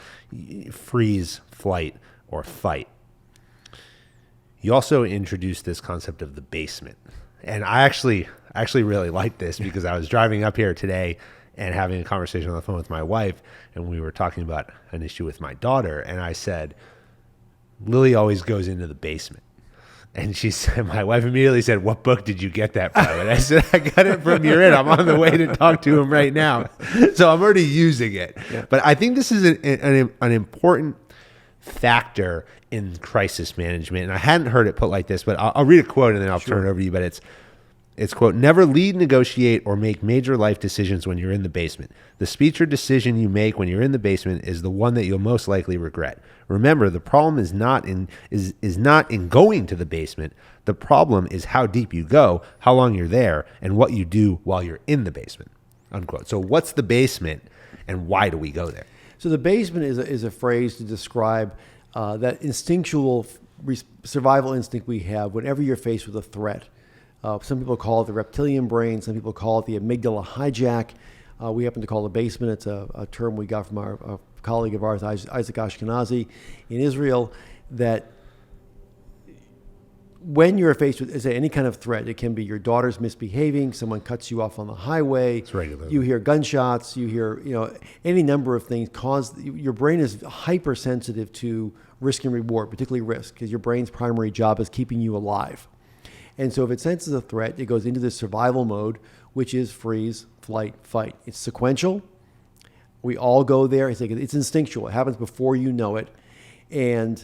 freeze, flight, or fight. You also introduced this concept of the basement. And I actually really like this because I was driving up here today and having a conversation on the phone with my wife, and we were talking about an issue with my daughter, and I said, Lily always goes into the basement. And she said, my wife immediately said, what book did you get that from? And I said, I got it from your end. I'm on the way to talk to him right now. So I'm already using it. Yeah. But I think this is an important factor in crisis management. And I hadn't heard it put like this, but I'll read a quote and then I'll turn it over to you. But it's quote, never lead, negotiate, or make major life decisions when you're in the basement. The speech or decision you make when you're in the basement is the one that you'll most likely regret. Remember, the problem is not in going to the basement. The problem is how deep you go, how long you're there, and what you do while you're in the basement. Unquote. So what's the basement and why do we go there? So the basement is a phrase to describe that instinctual survival instinct we have whenever you're faced with a threat. Some people call it the reptilian brain. Some people call it the amygdala hijack. We happen to call it the basement. It's a term we got from a colleague of ours, Isaac Ashkenazi, in Israel, that when you're faced with any kind of threat, it can be your daughter's misbehaving, someone cuts you off on the highway, it's regular. You hear gunshots, you hear any number of things your brain is hypersensitive to risk and reward, particularly risk, because your brain's primary job is keeping you alive. And so if it senses a threat, it goes into this survival mode, which is freeze, flight, fight. It's sequential. We all go there. It's instinctual. It happens before you know it. And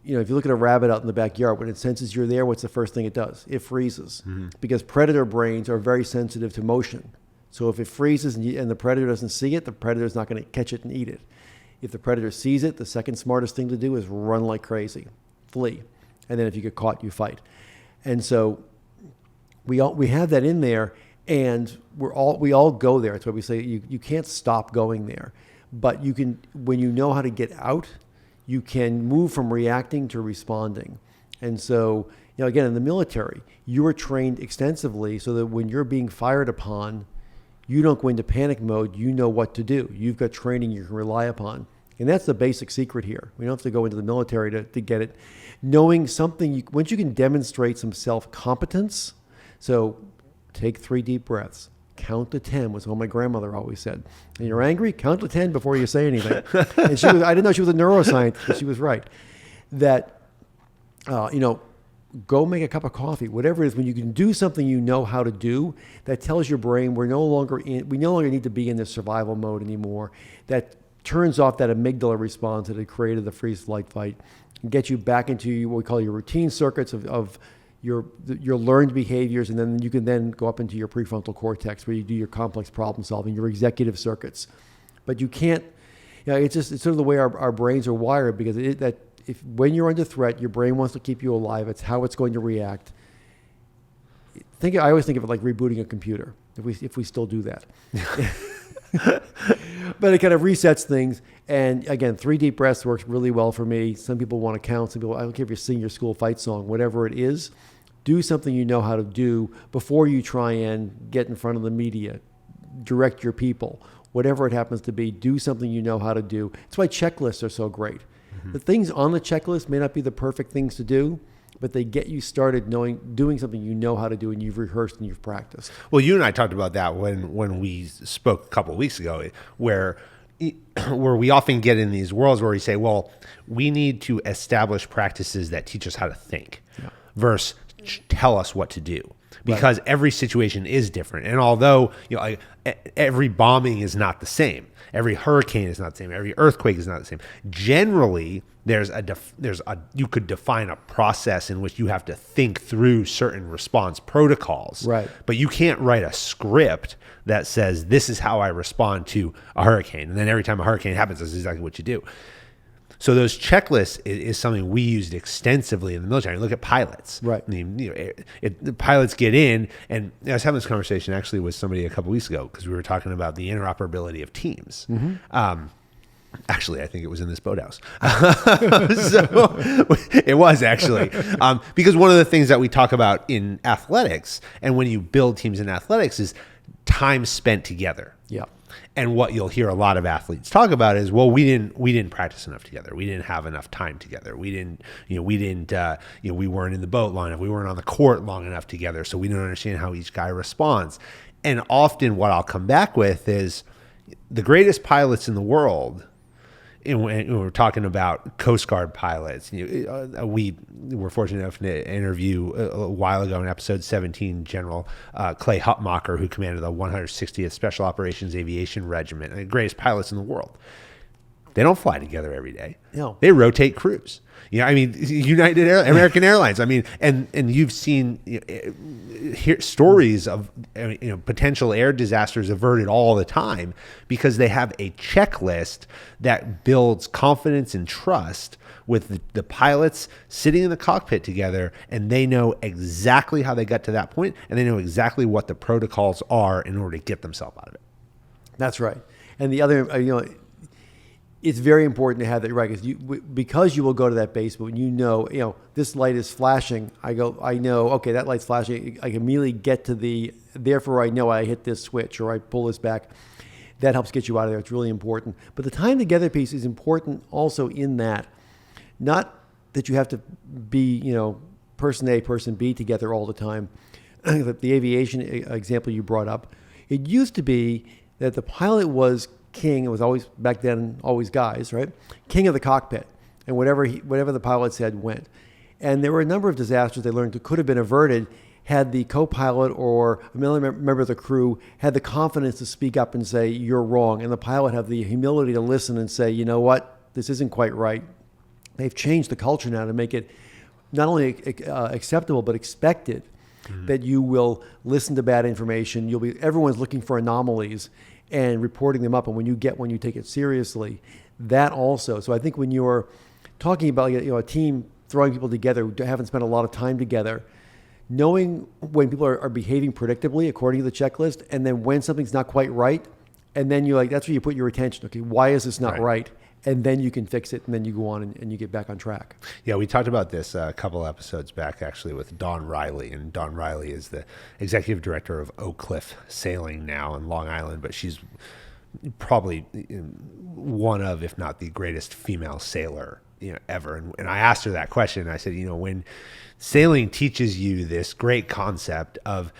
if you look at a rabbit out in the backyard, when it senses you're there, what's the first thing it does? It freezes. Mm-hmm. Because predator brains are very sensitive to motion. So if it freezes and the predator doesn't see it, the predator's not going to catch it and eat it. If the predator sees it, the second smartest thing to do is run like crazy, flee. And then if you get caught, you fight. And so we have that in there, and we all go there. That's why we say you can't stop going there. But you can, when you know how to get out, you can move from reacting to responding. And so, again, in the military, you are trained extensively so that when you're being fired upon, you don't go into panic mode. You know what to do. You've got training you can rely upon. And that's the basic secret here. We don't have to go into the military to get it. Knowing something, once you can demonstrate some self-competence, so take 3 deep breaths. Count to 10 was what my grandmother always said. And you're angry, count to 10 before you say anything. And I didn't know she was a neuroscientist, but she was right. That, go make a cup of coffee, whatever it is. When you can do something you know how to do, that tells your brain we no longer need to be in this survival mode anymore. That turns off that amygdala response that had created the freeze, flight, fight, and get you back into what we call your routine circuits of your learned behaviors, and then you can then go up into your prefrontal cortex where you do your complex problem solving, your executive circuits. But you can't, it's sort of the way our brains are wired, because when you're under threat, your brain wants to keep you alive. It's how it's going to react. I always think of it like rebooting a computer, if we still do that. But it kind of resets things. And again, 3 deep breaths works really well for me. Some people want to count. Some people, I don't care if you're singing your school fight song, whatever it is, do something you know how to do before you try and get in front of the media, direct your people. whatever it happens to be, do something you know how to do. That's why checklists are so great. The things on the checklist may not be the perfect things to do, but they get you started doing something you know how to do and you've rehearsed and you've practiced. Well, you and I talked about that when we spoke a couple of weeks ago, where we often get in these worlds where we say, well, we need to establish practices that teach us how to think versus tell us what to do. Because every situation is different. And although every bombing is not the same, every hurricane is not the same, every earthquake is not the same, generally you could define a process in which you have to think through certain response protocols. Right. But you can't write a script that says, this is how I respond to a hurricane. And then every time a hurricane happens, this is exactly what you do. So those checklists is something we used extensively in the military. Look at pilots. Right. I mean, the pilots get in, and I was having this conversation actually with somebody a couple weeks ago because we were talking about the interoperability of teams. Actually, I think it was in this boathouse. So it was actually because one of the things that we talk about in athletics, and when you build teams in athletics, is time spent together. Yeah. And what you'll hear a lot of athletes talk about is, well, we didn't practice enough together. We didn't have enough time together. We weren't in the boat long enough. We weren't on the court long enough together. So we don't understand how each guy responds. And often what I'll come back with is the greatest pilots in the world. And we're talking about Coast Guard pilots. We were fortunate enough to interview a while ago in episode 17, General Clay Hutmacher, who commanded the 160th Special Operations Aviation Regiment, the greatest pilots in the world. They don't fly together every day. No. They rotate crews. American Airlines. I mean, and you've seen stories of potential air disasters averted all the time because they have a checklist that builds confidence and trust with the pilots sitting in the cockpit together, and they know exactly how they got to that point, and they know exactly what the protocols are in order to get themselves out of it. That's right. And the other, it's very important to have that right because you will go to that base, but when you know this light is flashing, I know, okay, that light's flashing. I can immediately get to therefore I know I hit this switch or I pull this back. That helps get you out of there. It's really important. But the time together piece is important also in that, not that you have to be, person A, person B together all the time. The aviation example you brought up, it used to be that the pilot was king. It was always back then, always guys, right? King of the cockpit, and whatever the pilot said went. And there were a number of disasters they learned that could have been averted had the co-pilot or a member of the crew had the confidence to speak up and say, you're wrong. And the pilot have the humility to listen and say, you know what, this isn't quite right. They've changed the culture now to make it not only acceptable, but expected that you will listen to bad information. Everyone's looking for anomalies and reporting them up. And when you take it seriously, that also. So I think when you're talking about a team throwing people together who haven't spent a lot of time together, knowing when people are behaving predictably according to the checklist, and then when something's not quite right, and then that's where you put your attention. Okay, why is this not right? And then you can fix it, and then you go on and you get back on track. Yeah, we talked about this a couple episodes back, actually, with Dawn Riley. And Dawn Riley is the executive director of Oak Cliff Sailing now in Long Island, but she's probably one of, if not the greatest female sailor ever. And I asked her that question. I said, when sailing teaches you this great concept of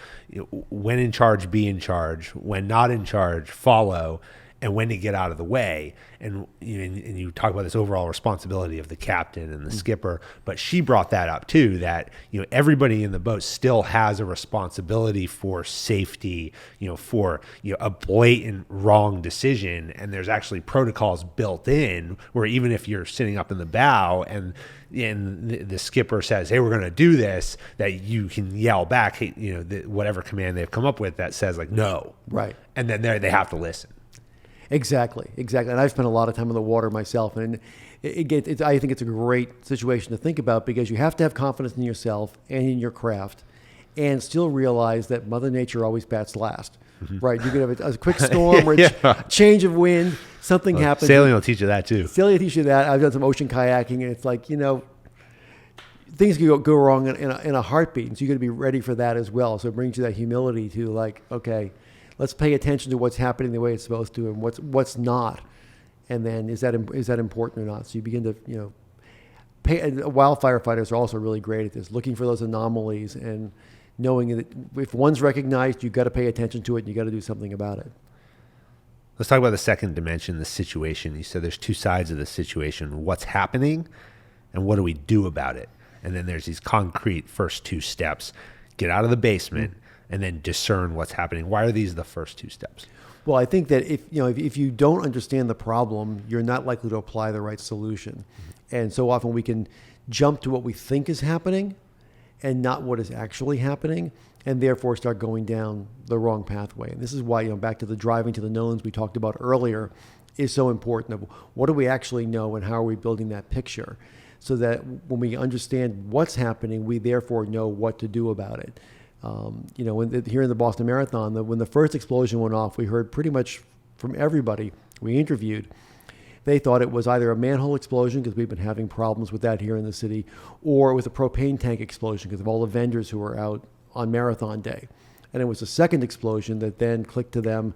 when in charge, be in charge, when not in charge, follow, and when to get out of the way. And you talk about this overall responsibility of the captain and the skipper, but she brought that up too, that everybody in the boat still has a responsibility for safety, for a blatant wrong decision. And there's actually protocols built in where even if you're sitting up in the bow and the skipper says, hey, we're going to do this, that you can yell back, hey, whatever command they've come up with that says like, no. Right. And then they have to listen. Exactly. And I've spent a lot of time on the water myself, and I think it's a great situation to think about because you have to have confidence in yourself and in your craft, and still realize that Mother Nature always bats last. Right? You could have a quick storm or change of wind, something happens. Sailing will teach you that too. Sailing will teach you that. I've done some ocean kayaking, and it's like things can go wrong in a heartbeat, and so you got to be ready for that as well. So it brings you that humility to like, okay, let's pay attention to what's happening the way it's supposed to and what's not. And then is that important or not? So you begin to, wild firefighters are also really great at this, looking for those anomalies and knowing that if one's recognized, you've got to pay attention to it and you got to do something about it. Let's talk about the second dimension, the situation. You said there's two sides of the situation, what's happening and what do we do about it? And then there's these concrete first two steps, get out of the basement and then discern what's happening. Why are these the first two steps? Well, I think that if you don't understand the problem, you're not likely to apply the right solution. And so often we can jump to what we think is happening and not what is actually happening, and therefore start going down the wrong pathway. And this is why, back to the driving to the knowns we talked about earlier is so important. Of what do we actually know and how are we building that picture so that when we understand what's happening, we therefore know what to do about it. Here in the Boston Marathon, when the first explosion went off, we heard pretty much from everybody we interviewed, they thought it was either a manhole explosion, because we've been having problems with that here in the city, or it was a propane tank explosion because of all the vendors who were out on marathon day. And it was a second explosion that then clicked to them,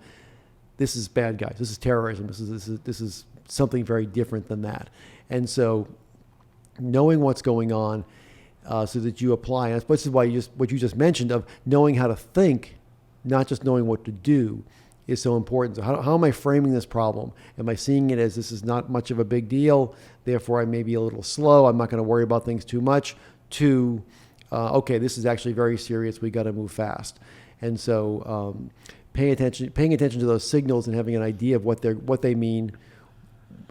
this is bad guys, this is terrorism, this is something very different than that. And so knowing what's going on, so that you apply. And this is why what you just mentioned of knowing how to think, not just knowing what to do, is so important. So how am I framing this problem? Am I seeing it as this is not much of a big deal, therefore I may be a little slow, I'm not going to worry about things too much, to, okay, this is actually very serious, we got to move fast. And so paying attention to those signals and having an idea of what they mean.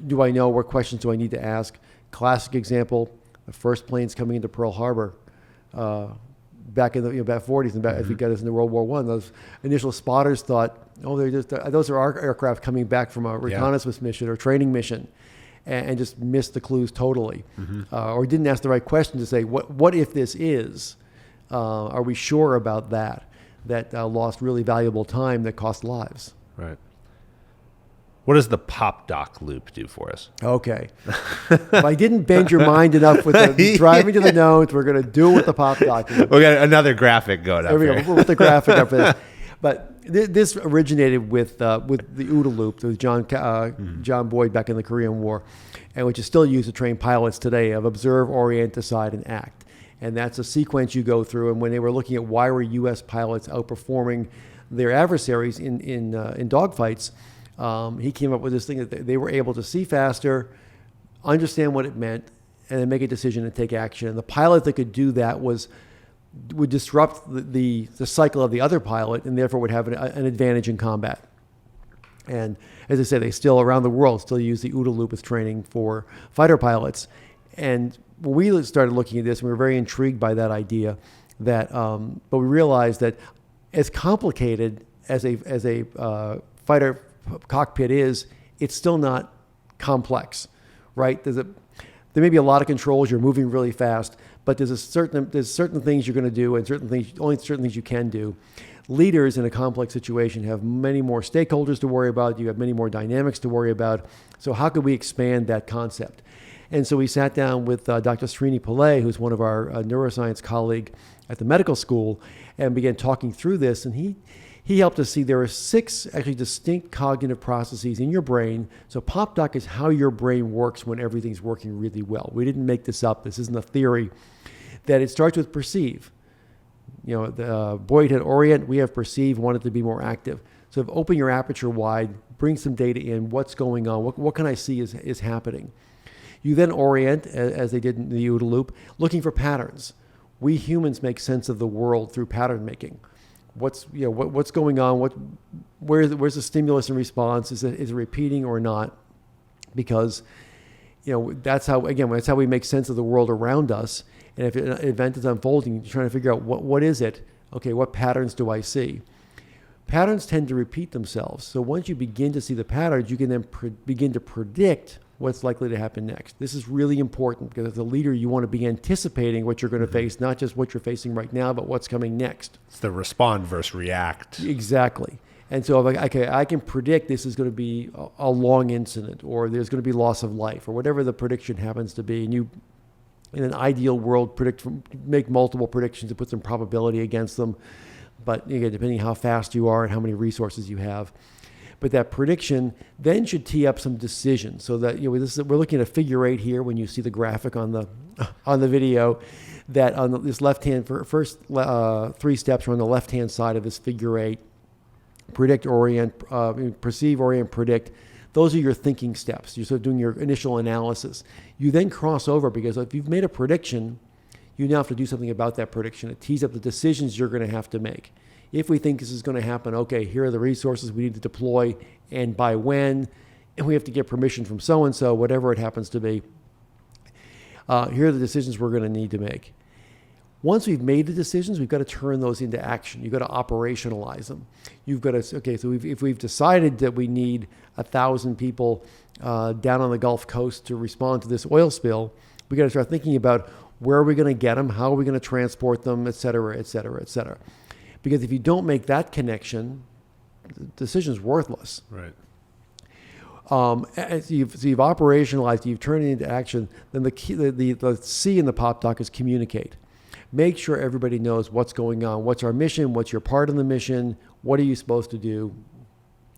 Do I know? What questions do I need to ask? Classic example, the first planes coming into Pearl Harbor back in the back 40s and as we got us into World War I. Those initial spotters thought, those are our aircraft coming back from a reconnaissance mission or training mission, and just missed the clues totally, or didn't ask the right question to say, what if this is? Are we sure about that? That lost really valuable time that cost lives. Right. What does the pop doc loop do for us? Okay. If I didn't bend your mind enough with the driving to the knowns, we're going to do it with the pop doc loop. We got another graphic going up there. There we go. We'll put the graphic up for this. But this originated with the OODA Loop, with John Boyd back in the Korean War, and which is still used to train pilots today of observe, orient, decide, and act. And that's a sequence you go through. And when they were looking at why were U.S. pilots outperforming their adversaries in dogfights, he came up with this thing that they were able to see faster, understand what it meant, and then make a decision and take action. And the pilot that could do that would disrupt the cycle of the other pilot, and therefore would have an advantage in combat. And as I said, they still around the world still use the OODA Loop as training for fighter pilots. And when we started looking at this, we were very intrigued by that idea. But we realized that as complicated as a fighter cockpit is, it's still not complex, right? There may be a lot of controls. You're moving really fast, but there's certain things you're going to do, and only certain things you can do. Leaders in a complex situation have many more stakeholders to worry about. You have many more dynamics to worry about. So how could we expand that concept? And so we sat down with Dr. Srini Pillai, who's one of our neuroscience colleague at the medical school, and began talking through this. And he helped us see there are 6 actually distinct cognitive processes in your brain. So PopDoc is how your brain works when everything's working really well. We didn't make this up. This isn't a theory. That it starts with perceive. Boyd had orient, we have perceive, want it to be more active. So open your aperture wide, bring some data in, what's going on, what can I see is happening. You then orient, as they did in the OODA Loop, looking for patterns. We humans make sense of the world through pattern making. What's going on? Where's the stimulus and response? Is it repeating or not? Because that's how we make sense of the world around us. And if an event is unfolding, you're trying to figure out what is it? Okay, what patterns do I see? Patterns tend to repeat themselves. So once you begin to see the patterns, you can then begin to predict what's likely to happen next. This is really important because as a leader, you want to be anticipating what you're going to face, not just what you're facing right now, but what's coming next. It's the respond versus react. Exactly. And so I can predict this is going to be a long incident, or there's going to be loss of life, or whatever the prediction happens to be. And you, in an ideal world, make multiple predictions and put some probability against them. but again, depending how fast you are and how many resources you have. But that prediction then should tee up some decisions, so that we're looking at a figure 8 here when you see the graphic on the video. That on this left hand first 3 steps are on the left hand side of this figure 8: predict, orient, perceive, orient, predict. Those are your thinking steps. You're sort of doing your initial analysis. You then cross over, because if you've made a prediction, you now have to do something about that prediction. It tees up the decisions you're going to have to make. If we think this is going to happen, okay, here are the resources we need to deploy and by when, and we have to get permission from so-and-so, whatever it happens to be. Here are the decisions we're going to need to make. Once we've made the decisions, we've got to turn those into action. You've got to operationalize them. You've got to, okay, so if we've decided that we need 1,000 people down on the Gulf Coast to respond to this oil spill, we've got to start thinking about where are we going to get them, how are we going to transport them, et cetera, et cetera, et cetera. Because if you don't make that connection, the decision's worthless. Right. So you've operationalized, you've turned it into action. Then the C in the pop doc is communicate. Make sure everybody knows what's going on. What's our mission? What's your part in the mission? What are you supposed to do?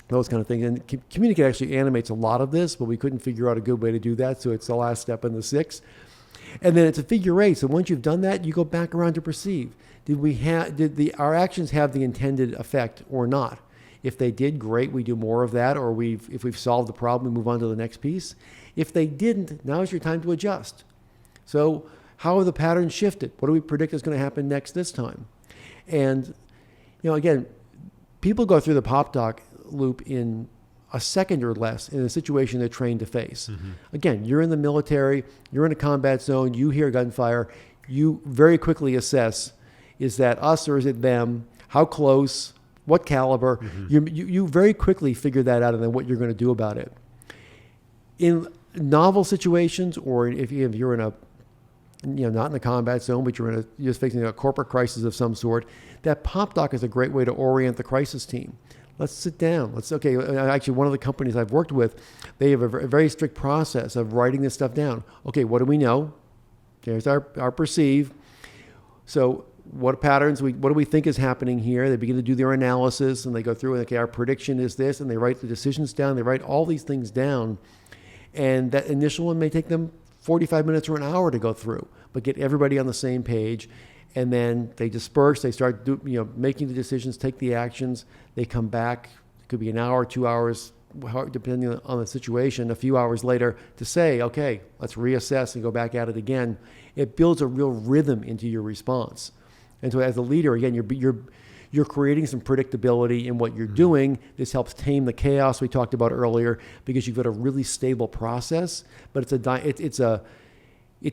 Those kind of things. And communicate actually animates a lot of this, but we couldn't figure out a good way to do that, so it's the last step in the 6. And then it's a figure 8. So once you've done that, you go back around to perceive. Did our actions have the intended effect or not? If they did, great, we do more of that, or if we've solved the problem, we move on to the next piece. If they didn't, now is your time to adjust. So how are the patterns shifted? What do we predict is going to happen next this time? And, again, people go through the pop doc loop in a second or less in a situation they're trained to face. Mm-hmm. Again, you're in the military, you're in a combat zone, you hear gunfire, you very quickly assess, is that us or is it them? How close? What caliber? Mm-hmm. You very quickly figure that out, and then what you're going to do about it. In novel situations, or if you're in a, not in the combat zone, but you're just facing a corporate crisis of some sort, that pop doc is a great way to orient the crisis team. Let's sit down. Actually, one of the companies I've worked with, they have a very strict process of writing this stuff down. Okay, what do we know? There's our perceive. So what patterns, what do we think is happening here? They begin to do their analysis, and they go through, and okay, our prediction is this, and they write the decisions down. They write all these things down. And that initial one may take them 45 minutes or an hour to go through, but get everybody on the same page. And then they disperse, they start making the decisions, take the actions, they come back. It could be an hour, 2 hours, depending on the situation, a few hours later to say, okay, let's reassess and go back at it again. It builds a real rhythm into your response. And so as a leader, again, you're creating some predictability in what you're doing. This helps tame the chaos we talked about earlier, because you've got a really stable process, but it's a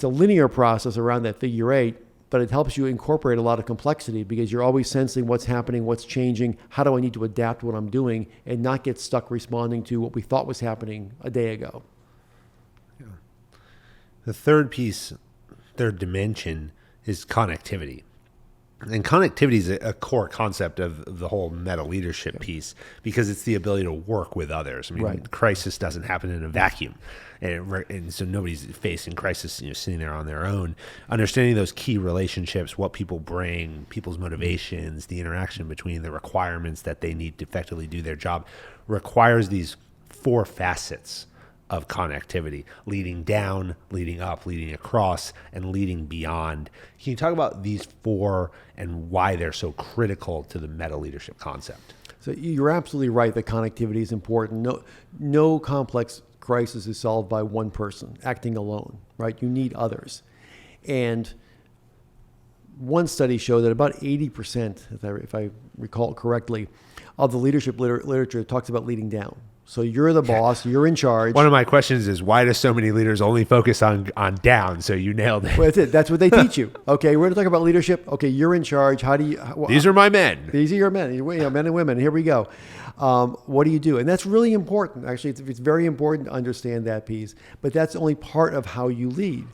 linear process around that figure 8. But it helps you incorporate a lot of complexity, because you're always sensing what's happening, what's changing, how do I need to adapt what I'm doing, and not get stuck responding to what we thought was happening a day ago. Yeah. The third dimension is connectivity. And connectivity is a core concept of the whole meta leadership piece, because it's the ability to work with others. I mean, right. Crisis doesn't happen in a vacuum. And so nobody's facing crisis, sitting there on their own. Understanding those key relationships, what people bring, people's motivations, the interaction between the requirements that they need to effectively do their job, requires these 4 facets of connectivity: leading down, leading up, leading across, and leading beyond. Can you talk about these 4 and why they're so critical to the meta leadership concept? So you're absolutely right that connectivity is important. No complex crisis is solved by one person acting alone, right? You need others. And one study showed that about 80%, if I recall correctly, of the leadership literature talks about leading down. So you're the boss, you're in charge. One of my questions is, why do so many leaders only focus on down? So you nailed it. Well, that's it. That's what they teach you. Okay, we're going to talk about leadership. Okay, you're in charge. How do you... These are my men. These are your men, men and women. Here we go. What do you do? And that's really important. Actually, it's very important to understand that piece. But that's only part of how you lead.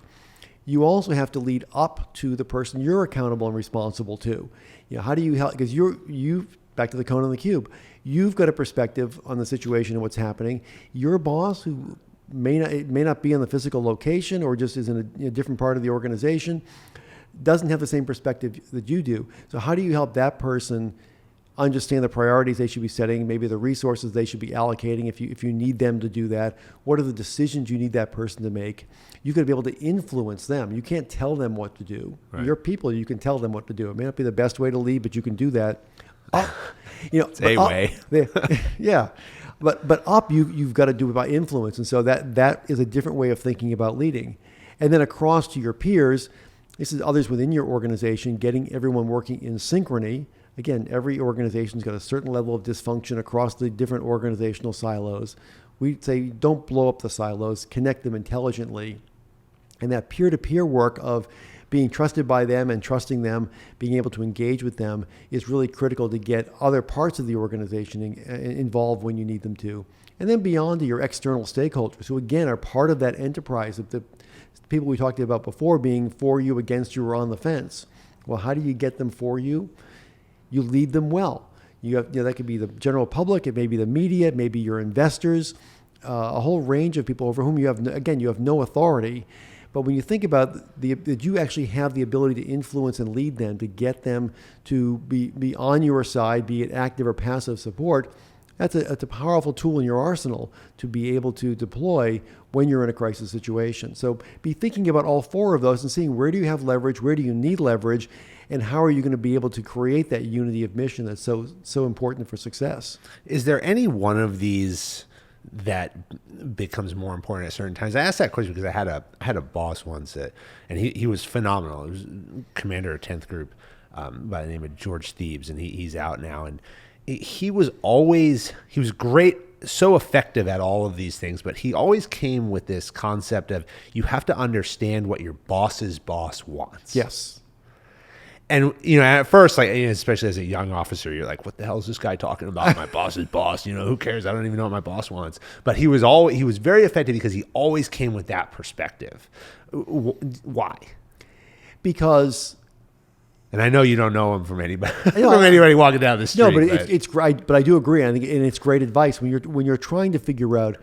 You also have to lead up to the person you're accountable and responsible to. How do you help? Because you back to the cone and the cube. You've got a perspective on the situation and what's happening. Your boss, who may not be in the physical location or just is in a different part of the organization, doesn't have the same perspective that you do. So how do you help that person understand the priorities they should be setting, maybe the resources they should be allocating if you need them to do that? What are the decisions you need that person to make? You got to be able to influence them. You can't tell them what to do. Right. Your people, you can tell them what to do. It may not be the best way to lead, but you can do that. It's a way. Yeah. But up, you've got to do it by influence. And so that is a different way of thinking about leading. And then across to your peers, this is others within your organization, getting everyone working in synchrony. Again, every organization's got a certain level of dysfunction across the different organizational silos. We say don't blow up the silos, connect them intelligently. And that peer-to-peer work of being trusted by them and trusting them, being able to engage with them is really critical to get other parts of the organization involved when you need them to. And then beyond to your external stakeholders, who again are part of that enterprise of the people we talked about before being for you, against you, or on the fence. Well, how do you get them for you? You lead them well. That could be the general public, it may be the media, it may be your investors, a whole range of people over whom you have no authority. But when you think about that you actually have the ability to influence and lead them, to get them to be on your side, be it active or passive support, that's a powerful tool in your arsenal to be able to deploy when you're in a crisis situation. So be thinking about all four of those and seeing where do you have leverage, where do you need leverage, and how are you going to be able to create that unity of mission that's so important for success. Is there any one of these that becomes more important at certain times? I asked that question because I had a boss once and he was phenomenal. He was commander of 10th Group by the name of George Thebes, and he's out now. And he was great, so effective at all of these things, but he always came with this concept of you have to understand what your boss's boss wants. Yes. And, at first, especially as a young officer, you're like, what the hell is this guy talking about? My boss's boss, who cares? I don't even know what my boss wants. But he was very effective because he always came with that perspective. Why? Because, and I know you don't know him from anybody, anybody walking down the street. No, but it's great. But I do agree. I think, and it's great advice when you're trying to figure out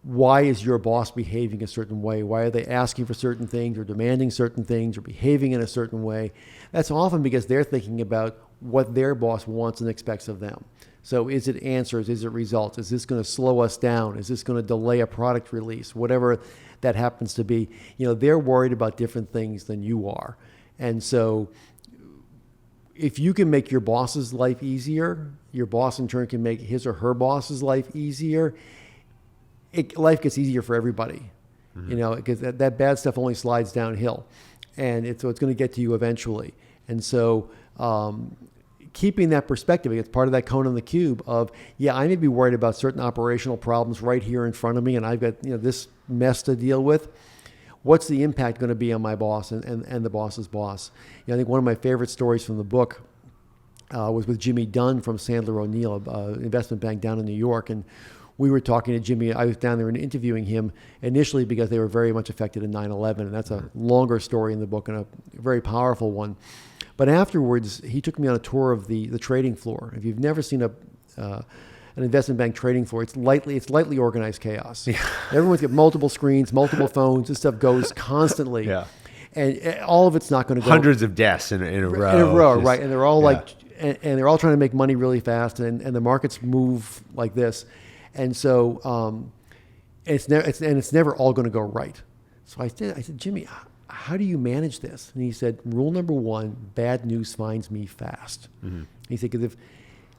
why is your boss behaving a certain way? Why are they asking for certain things or demanding certain things or behaving in a certain way? That's often because they're thinking about what their boss wants and expects of them. So is it answers? Is it results? Is this going to slow us down? Is this going to delay a product release? Whatever that happens to be. They're worried about different things than you are. And so if you can make your boss's life easier, your boss in turn can make his or her boss's life easier, life gets easier for everybody, because that bad stuff only slides downhill, and so it's going to get to you eventually. And so keeping that perspective, it's part of that cone on the cube of, I may be worried about certain operational problems right here in front of me, and I've got this mess to deal with. What's the impact going to be on my boss and the boss's boss? I think one of my favorite stories from the book was with Jimmy Dunn from Sandler O'Neill, investment bank down in New York, and we were talking to Jimmy. I was down there and interviewing him initially because they were very much affected in 9/11, and that's a longer story in the book and a very powerful one. But afterwards, he took me on a tour of the trading floor. If you've never seen an investment bank trading floor, it's lightly organized chaos. Yeah. Everyone's got multiple screens, multiple phones. This stuff goes constantly. Yeah. And all of it's not going to go. Hundreds of desks in a row. In a row, right. And they're all and they're all trying to make money really fast, and the markets move like this. And so it's never all going to go right. So I said, Jimmy, how do you manage this? And he said, rule number one, bad news finds me fast. Mm-hmm. He said, because if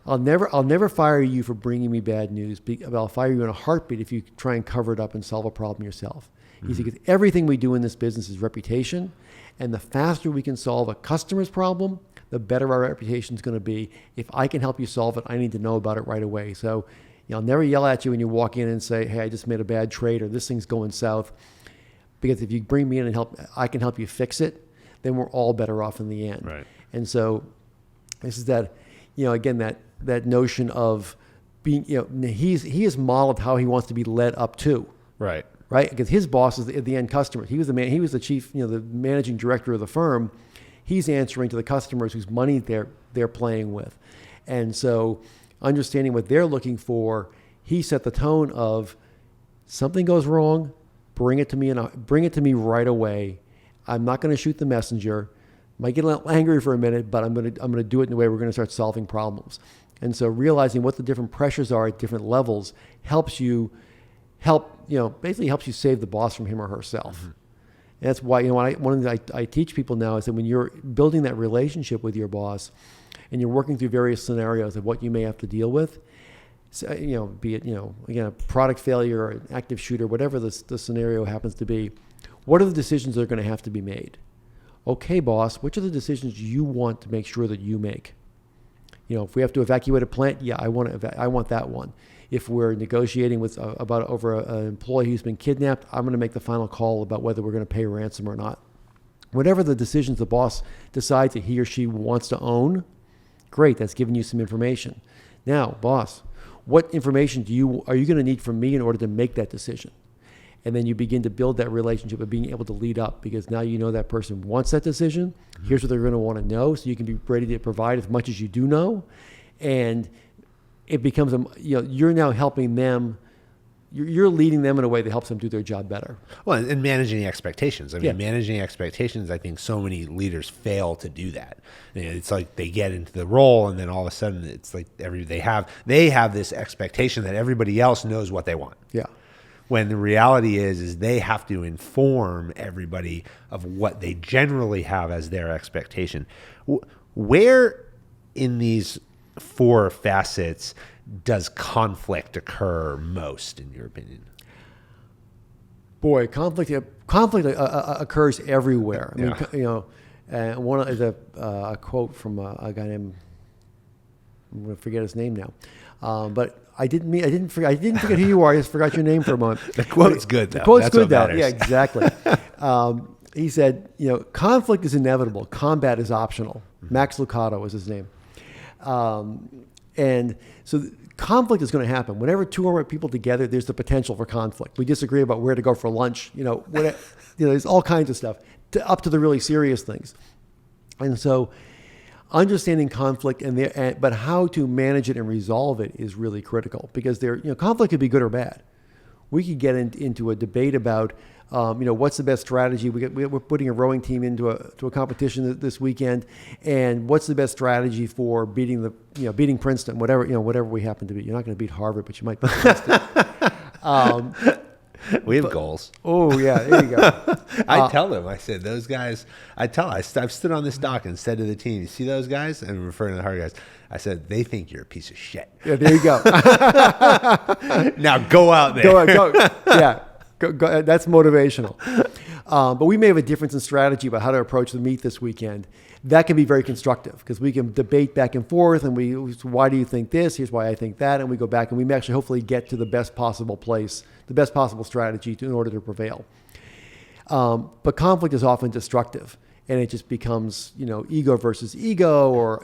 I'll never fire you for bringing me bad news, but I'll fire you in a heartbeat if you try and cover it up and solve a problem yourself. Mm-hmm. He said, because everything we do in this business is reputation, and the faster we can solve a customer's problem, the better our reputation is going to be. If I can help you solve it, I need to know about it right away. So I'll never yell at you when you walk in and say, hey, I just made a bad trade or this thing's going south. Because if you bring me in and I can help you fix it, then we're all better off in the end. Right. And so this is that, again, that notion of being, he has modeled how he wants to be led up to. Right. Right? Because his boss is the end customer. He was the chief, the managing director of the firm. He's answering to the customers whose money they're playing with. And so understanding what they're looking for, he set the tone of something goes wrong, bring it to me right away. I'm not going to shoot the messenger. Might get a little angry for a minute, but I'm gonna do it in a way we're gonna start solving problems. And so realizing what the different pressures are at different levels basically helps you save the boss from him or herself. Mm-hmm. And that's why, one of the things I teach people now is that when you're building that relationship with your boss and you're working through various scenarios of what you may have to deal with, so, be it, again, a product failure or an active shooter, whatever the scenario happens to be, what are the decisions that are going to have to be made? Okay, boss, which are the decisions you want to make sure that you make? If we have to evacuate a plant, yeah, I want that one. If we're negotiating with over an employee who's been kidnapped, I'm going to make the final call about whether we're going to pay ransom or not. Whatever the decisions the boss decides that he or she wants to own, great, that's giving you some information. Now, boss, what information are you going to need from me in order to make that decision? And then you begin to build that relationship of being able to lead up, because now you know that person wants that decision. Mm-hmm. Here's what they're going to want to know, so you can be ready to provide as much as you do know. And it becomes, you're now helping them. You're leading them in a way that helps them do their job better. Well, and managing expectations. Managing expectations, I think so many leaders fail to do that. It's like they get into the role and then all of a sudden it's like they have this expectation that everybody else knows what they want. Yeah. When the reality is they have to inform everybody of what they generally have as their expectation. Where in these 4 facets does conflict occur most, in your opinion? Boy, conflict occurs everywhere. One is a quote from a guy named, I'm going to forget his name now, but I didn't forget who you are. I just forgot your name for a moment. The quote's good, though. The quote's good, though. Yeah, exactly. He said, conflict is inevitable. Combat is optional. Mm-hmm. Max Lucado was his name. And so conflict is going to happen. Whenever 2 or more people together, there's the potential for conflict. We disagree about where to go for lunch. There's all kinds of stuff, up to the really serious things. And so understanding conflict but how to manage it and resolve it is really critical, because conflict could be good or bad. We could get into a debate about what's the best strategy. We're putting a rowing team into a competition this weekend, and what's the best strategy for beating Princeton, whatever we happen to be. You're not going to beat Harvard, but you might beat Princeton. We have goals. Oh yeah, there you go. I tell them, I said, those guys. I've stood on this dock and said to the team, "You see those guys?" And I'm referring to the hard guys. I said, "They think you're a piece of shit." Yeah, there you go. Now go out there. Go. Yeah. Go, that's motivational. But we may have a difference in strategy about how to approach the meet this weekend. That can be very constructive, because we can debate back and forth, and why do you think this? Here's why I think that. And we go back and we may actually hopefully get to the best possible place, the best possible strategy in order to prevail. But conflict is often destructive, and it just becomes, ego versus ego, or,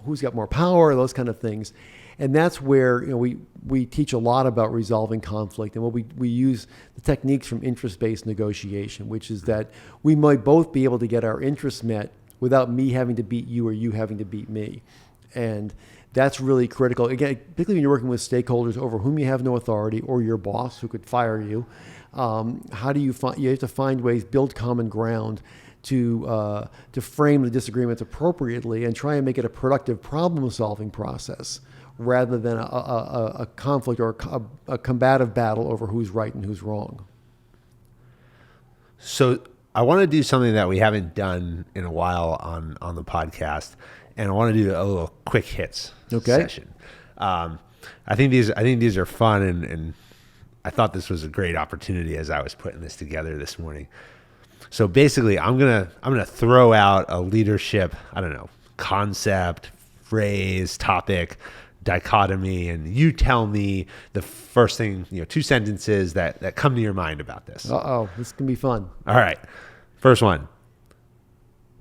who's got more power, those kind of things. And that's where we teach a lot about resolving conflict, and what we use the techniques from interest-based negotiation, which is that we might both be able to get our interests met without me having to beat you or you having to beat me. And that's really critical. Again, particularly when you're working with stakeholders over whom you have no authority, or your boss who could fire you. How do you have to find ways, build common ground to frame the disagreements appropriately and try and make it a productive problem-solving process, rather than a conflict or a combative battle over who's right and who's wrong. So I want to do something that we haven't done in a while on the podcast, and I want to do a little quick hits session. I think these are fun, and I thought this was a great opportunity as I was putting this together this morning. So basically, I'm gonna throw out a leadership, concept, phrase, topic, dichotomy, and you tell me the first thing, 2 sentences that come to your mind about this. This can be fun. All right. First one.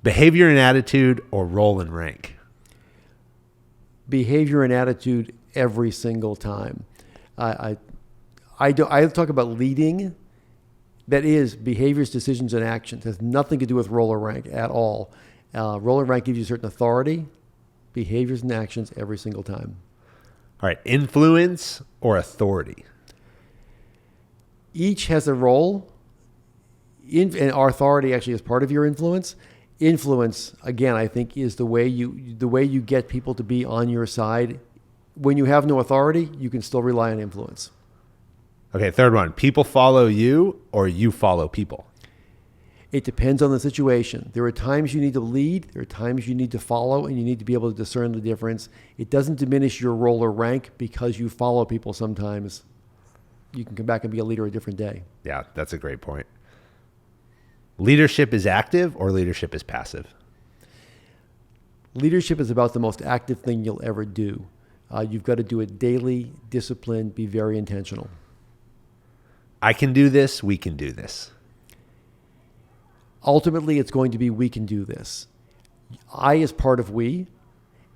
Behavior and attitude, or role and rank? Behavior and attitude every single time. I talk about leading. That is behaviors, decisions, and actions. It has nothing to do with role or rank at all. Role and rank gives you certain authority. Behaviors and actions every single time. All right. Influence or authority? Each has a role, and our authority actually is part of your influence. Influence, again, I think is the way you get people to be on your side. When you have no authority, you can still rely on influence. Okay, third one. People follow you or you follow people? It depends on the situation. There are times you need to lead, there are times you need to follow, and you need to be able to discern the difference. It doesn't diminish your role or rank because you follow people sometimes. You can come back and be a leader a different day. Yeah, that's a great point. Leadership is active or leadership is passive? Leadership is about the most active thing you'll ever do. You've got to do it daily, disciplined, be very intentional. I can do this, we can do this. Ultimately, it's going to be we can do this. I is part of we,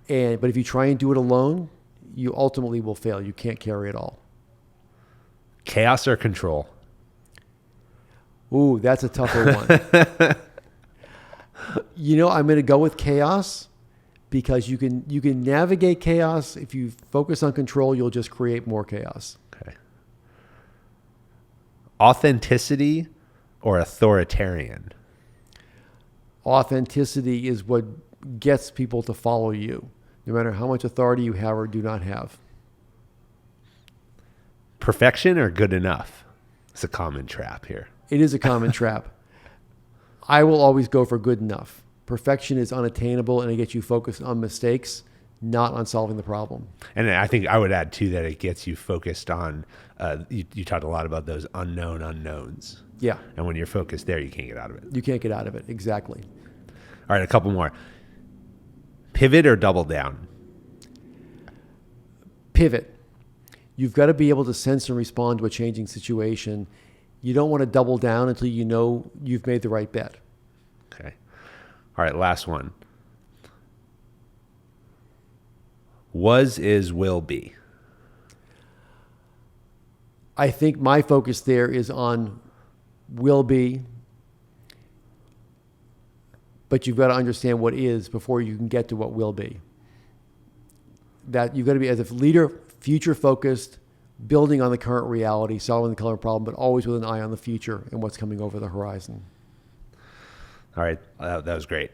but if you try and do it alone, you ultimately will fail. You can't carry it all. Chaos or control? Ooh, that's a tougher one. I'm going to go with chaos because you can navigate chaos. If you focus on control, you'll just create more chaos. Okay. Authenticity or authoritarian? Authenticity is what gets people to follow you, no matter how much authority you have or do not have. Perfection or good enough? It's a common trap here. It is a common trap. I will always go for good enough. Perfection is unattainable, and it gets you focused on mistakes, not on solving the problem. And I think I would add, too, that it gets you focused on, you talked a lot about those unknown unknowns. Yeah. And when you're focused there, you can't get out of it. You can't get out of it. Exactly. All right, a couple more. Pivot or double down? Pivot. You've got to be able to sense and respond to a changing situation. You don't want to double down until you know you've made the right bet. Okay. All right, last one. Was, is, will be. I think my focus there is on will be, but you've got to understand what is before you can get to what will be. That you've got to be, as a leader, future focused, building on the current reality, solving the current problem, but always with an eye on the future and what's coming over the horizon. All right, that was great.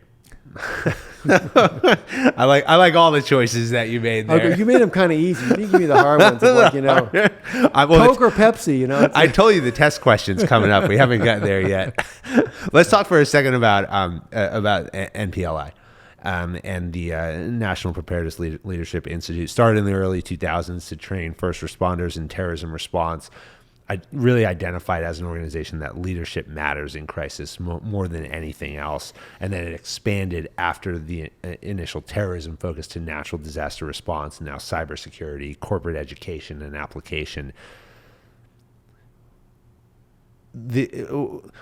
I like all the choices that you made there. Okay, you made them kind of easy. You didn't give me the hard ones, of Coke or Pepsi. I told you the test question's coming up. We haven't gotten there yet. Let's talk for a second about NPLI. And the National Preparedness Leadership Institute started in the early 2000s to train first responders in terrorism response. I really identified as an organization that leadership matters in crisis more than anything else. And then it expanded after the initial terrorism focus to natural disaster response, and now cybersecurity, corporate education, and application.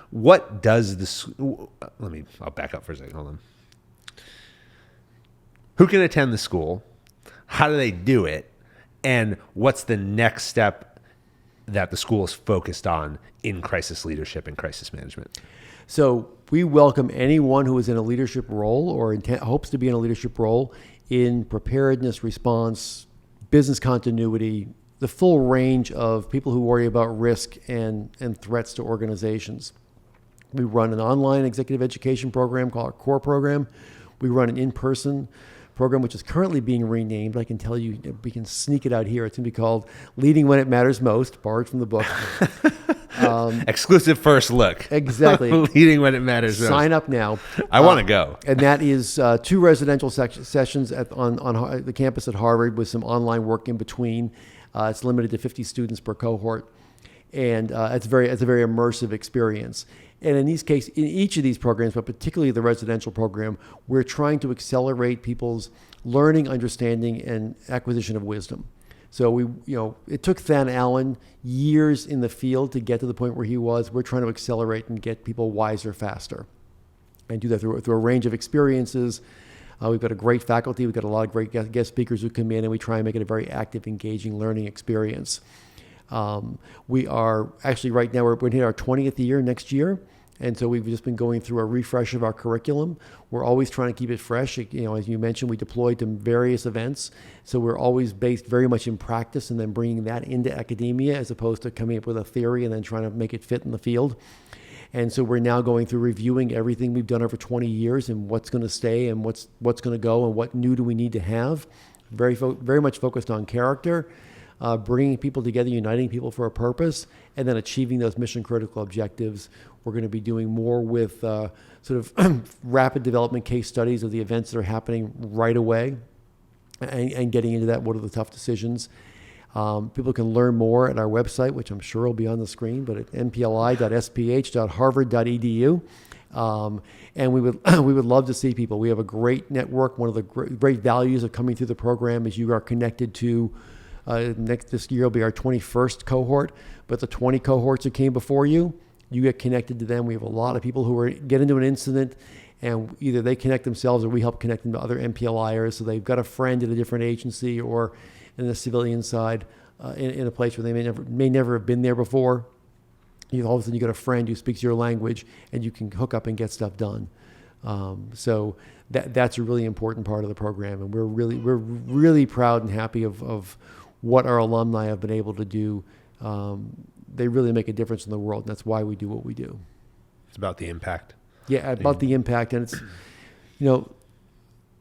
What does this? I'll back up for a second. Hold on. Who can attend the school? How do they do it? And what's the next step that the school is focused on in crisis leadership and crisis management? So we welcome anyone who is in a leadership role or hopes to be in a leadership role in preparedness, response, business continuity, the full range of people who worry about risk and threats to organizations. We run an online executive education program called our CORE program. We run an in-person program, which is currently being renamed. I can tell you, we can sneak it out here. It's going to be called Leading When It Matters Most, borrowed from the book. Exclusive first look. Exactly. Leading When It Matters Most. Sign up now. I want to go. And that is 2 residential sessions on the campus at Harvard with some online work in between. It's limited to 50 students per cohort. And it's a very immersive experience. And in each of these programs, but particularly the residential program, we're trying to accelerate people's learning, understanding, and acquisition of wisdom. So it took Van Allen years in the field to get to the point where he was. We're trying to accelerate and get people wiser faster, and do that through a range of experiences. We've got a great faculty. We've got a lot of great guest speakers who come in, and we try and make it a very active, engaging learning experience. We are actually right now, we're going to hit our 20th year next year. And so we've just been going through a refresh of our curriculum. We're always trying to keep it fresh. As you mentioned, we deployed to various events. So we're always based very much in practice and then bringing that into academia as opposed to coming up with a theory and then trying to make it fit in the field. And so we're now going through reviewing everything we've done over 20 years and what's going to stay and what's going to go and what new do we need to have. Very much focused on character, bringing people together, uniting people for a purpose, and then achieving those mission critical objectives. We're going to be doing more with sort of rapid development case studies of the events that are happening right away and getting into that. What are the tough decisions? People can learn more at our website, which I'm sure will be on the screen, but at npli.sph.harvard.edu. And we would love to see people. We have a great network. One of the great values of coming through the program is you are connected to, this year will be our 21st cohort, but the 20 cohorts that came before you, you get connected to them. We have a lot of people who get into an incident and either they connect themselves or we help connect them to other NPLIers. So they've got a friend at a different agency or in the civilian side, in a place where they may never have been there before. All of a sudden you got a friend who speaks your language and you can hook up and get stuff done. So that's a really important part of the program, and we're really proud and happy of what our alumni have been able to do. They really make a difference in the world, and that's why we do what we do. It's about the impact. Yeah, about the impact, and it's,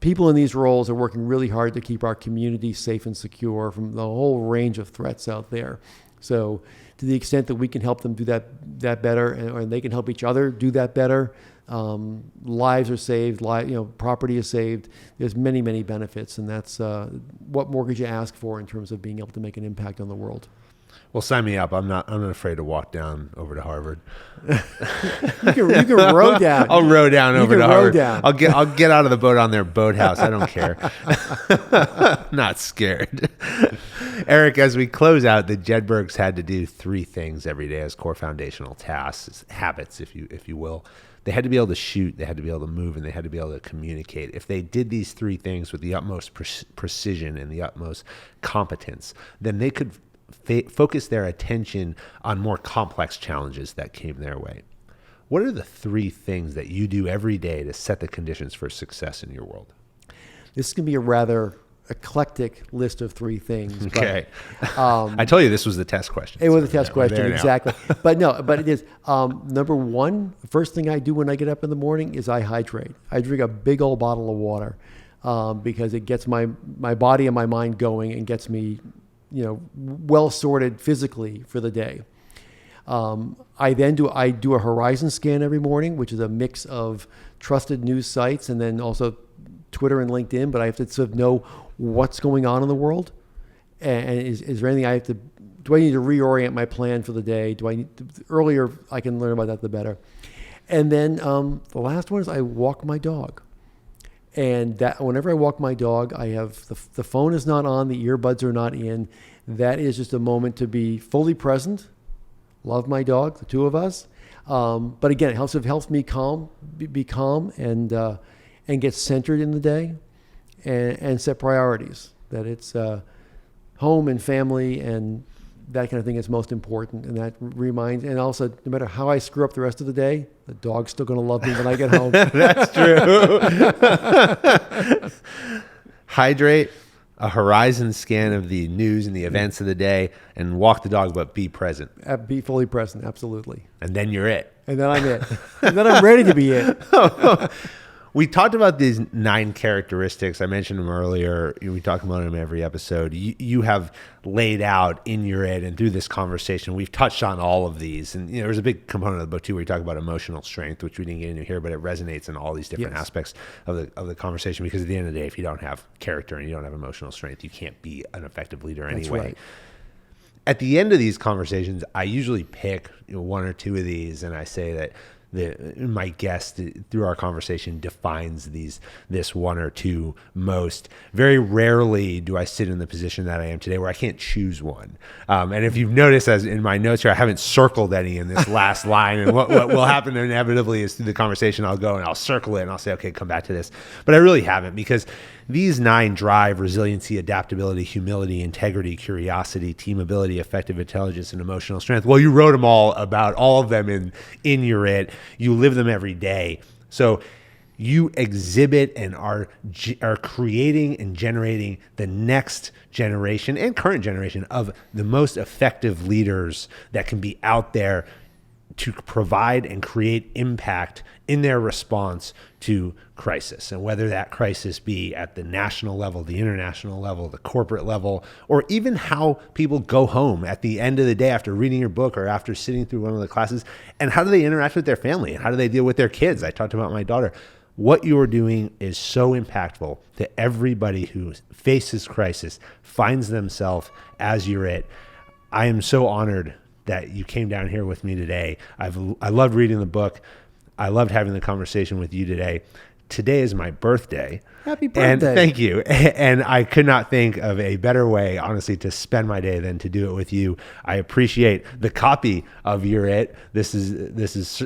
people in these roles are working really hard to keep our community safe and secure from the whole range of threats out there. So to the extent that we can help them do that better, and they can help each other do that better, lives are saved, property is saved. There's many, many benefits, and that's what more could you ask for in terms of being able to make an impact on the world. Well, sign me up. I'm not afraid to walk down over to Harvard. You can row down. I'll row down over to Harvard. Down. I'll get out of the boat on their boathouse. I don't care. Not scared. Eric, as we close out, the Jedburghs had to do 3 things every day as core foundational tasks, habits, if you will. They had to be able to shoot, they had to be able to move, and they had to be able to communicate. If they did these 3 things with the utmost precision and the utmost competence, then they could focus their attention on more complex challenges that came their way. What are the 3 things that you do every day to set the conditions for success in your world? This can be a rather eclectic list of 3 things. Okay. I told you this was the test question. It was a test question, exactly. But it is. Number 1, the first thing I do when I get up in the morning is I hydrate. I drink a big old bottle of water because it gets my body and my mind going and gets me well sorted physically for the day. I do a horizon scan every morning, which is a mix of trusted news sites and then also Twitter and LinkedIn, but I have to sort of know what's going on in the world. And is there anything do I need to reorient my plan for the day? The earlier I can learn about that, the better. And then the last one is I walk my dog. And that whenever I walk my dog, I have the phone is not on, the earbuds are not in. That is just a moment to be fully present. Love my dog, the 2 of us. But again, it helps me be calm and get centered in the day and set priorities. That it's home and family and that kind of thing is most important. And that reminds, and also no matter how I screw up the rest of the day, the dog's still going to love me when I get home. That's true. Hydrate, a horizon scan of the news and the events of the day, and walk the dog, but be present. Be fully present, absolutely. And then you're it. And then I'm it. And then I'm ready to be it. We talked about these 9 characteristics. I mentioned them earlier. We talk about them every episode. You have laid out in your ed and through this conversation, we've touched on all of these. And there's a big component of the book too, where you talk about emotional strength, which we didn't get into here, but it resonates in all these different aspects of the conversation. Because at the end of the day, if you don't have character and you don't have emotional strength, you can't be an effective leader anyway. That's right. At the end of these conversations, I usually pick 1 or 2 of these, and I say that my guest through our conversation defines this 1 or 2 most. Very rarely do I sit in the position that I am today where I can't choose one. And if you've noticed, as in my notes here, I haven't circled any in this last line. And what will happen inevitably is through the conversation, I'll go and I'll circle it and I'll say, okay, come back to this. But I really haven't, because these 9 drive resiliency, adaptability, humility, integrity, curiosity, team ability, effective intelligence, and emotional strength. Well, you wrote them all about all of them in your it. You live them every day. So you exhibit and are creating and generating the next generation and current generation of the most effective leaders that can be out there to provide and create impact in their response to crisis. And whether that crisis be at the national level, the international level, the corporate level, or even how people go home at the end of the day after reading your book or after sitting through one of the classes, and how do they interact with their family and how do they deal with their kids? I talked about my daughter. What you're doing is so impactful to everybody who faces crisis, finds themselves as you're it. I am so honored that you came down here with me today. I loved reading the book. I loved having the conversation with you today. Today is my birthday. Happy birthday. And thank you. And I could not think of a better way, honestly, to spend my day than to do it with you. I appreciate the copy of your It. This is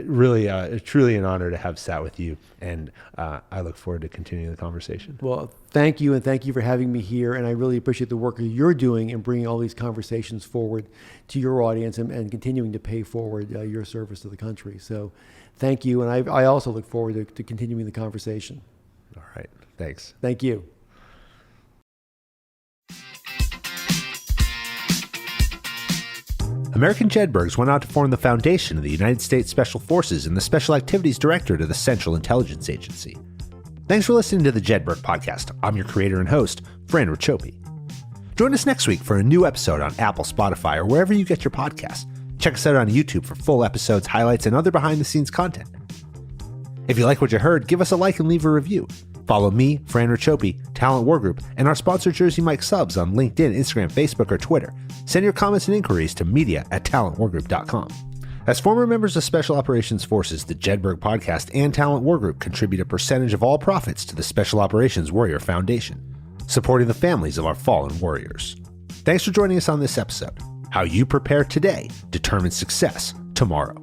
really truly an honor to have sat with you. And I look forward to continuing the conversation. Well, thank you. And thank you for having me here. And I really appreciate the work that you're doing in bringing all these conversations forward to your audience and continuing to pay forward your service to the country. So thank you. And I also look forward to continuing the conversation. All right. Thanks. Thank you. American Jedburghs went out to form the foundation of the United States Special Forces and the Special Activities Directorate of the Central Intelligence Agency. Thanks for listening to the Jedburgh Podcast. I'm your creator and host, Fran Racioppi. Join us next week for a new episode on Apple, Spotify, or wherever you get your podcasts. Check us out on YouTube for full episodes, highlights, and other behind-the-scenes content. If you like what you heard, give us a like and leave a review. Follow me, Fran Racioppi, Talent War Group, and our sponsor Jersey Mike Subs on LinkedIn, Instagram, Facebook, or Twitter. Send your comments and inquiries to media@talentwargroup.com. As former members of Special Operations Forces, the Jedburgh Podcast and Talent War Group contribute a percentage of all profits to the Special Operations Warrior Foundation, supporting the families of our fallen warriors. Thanks for joining us on this episode. How you prepare today determines success tomorrow.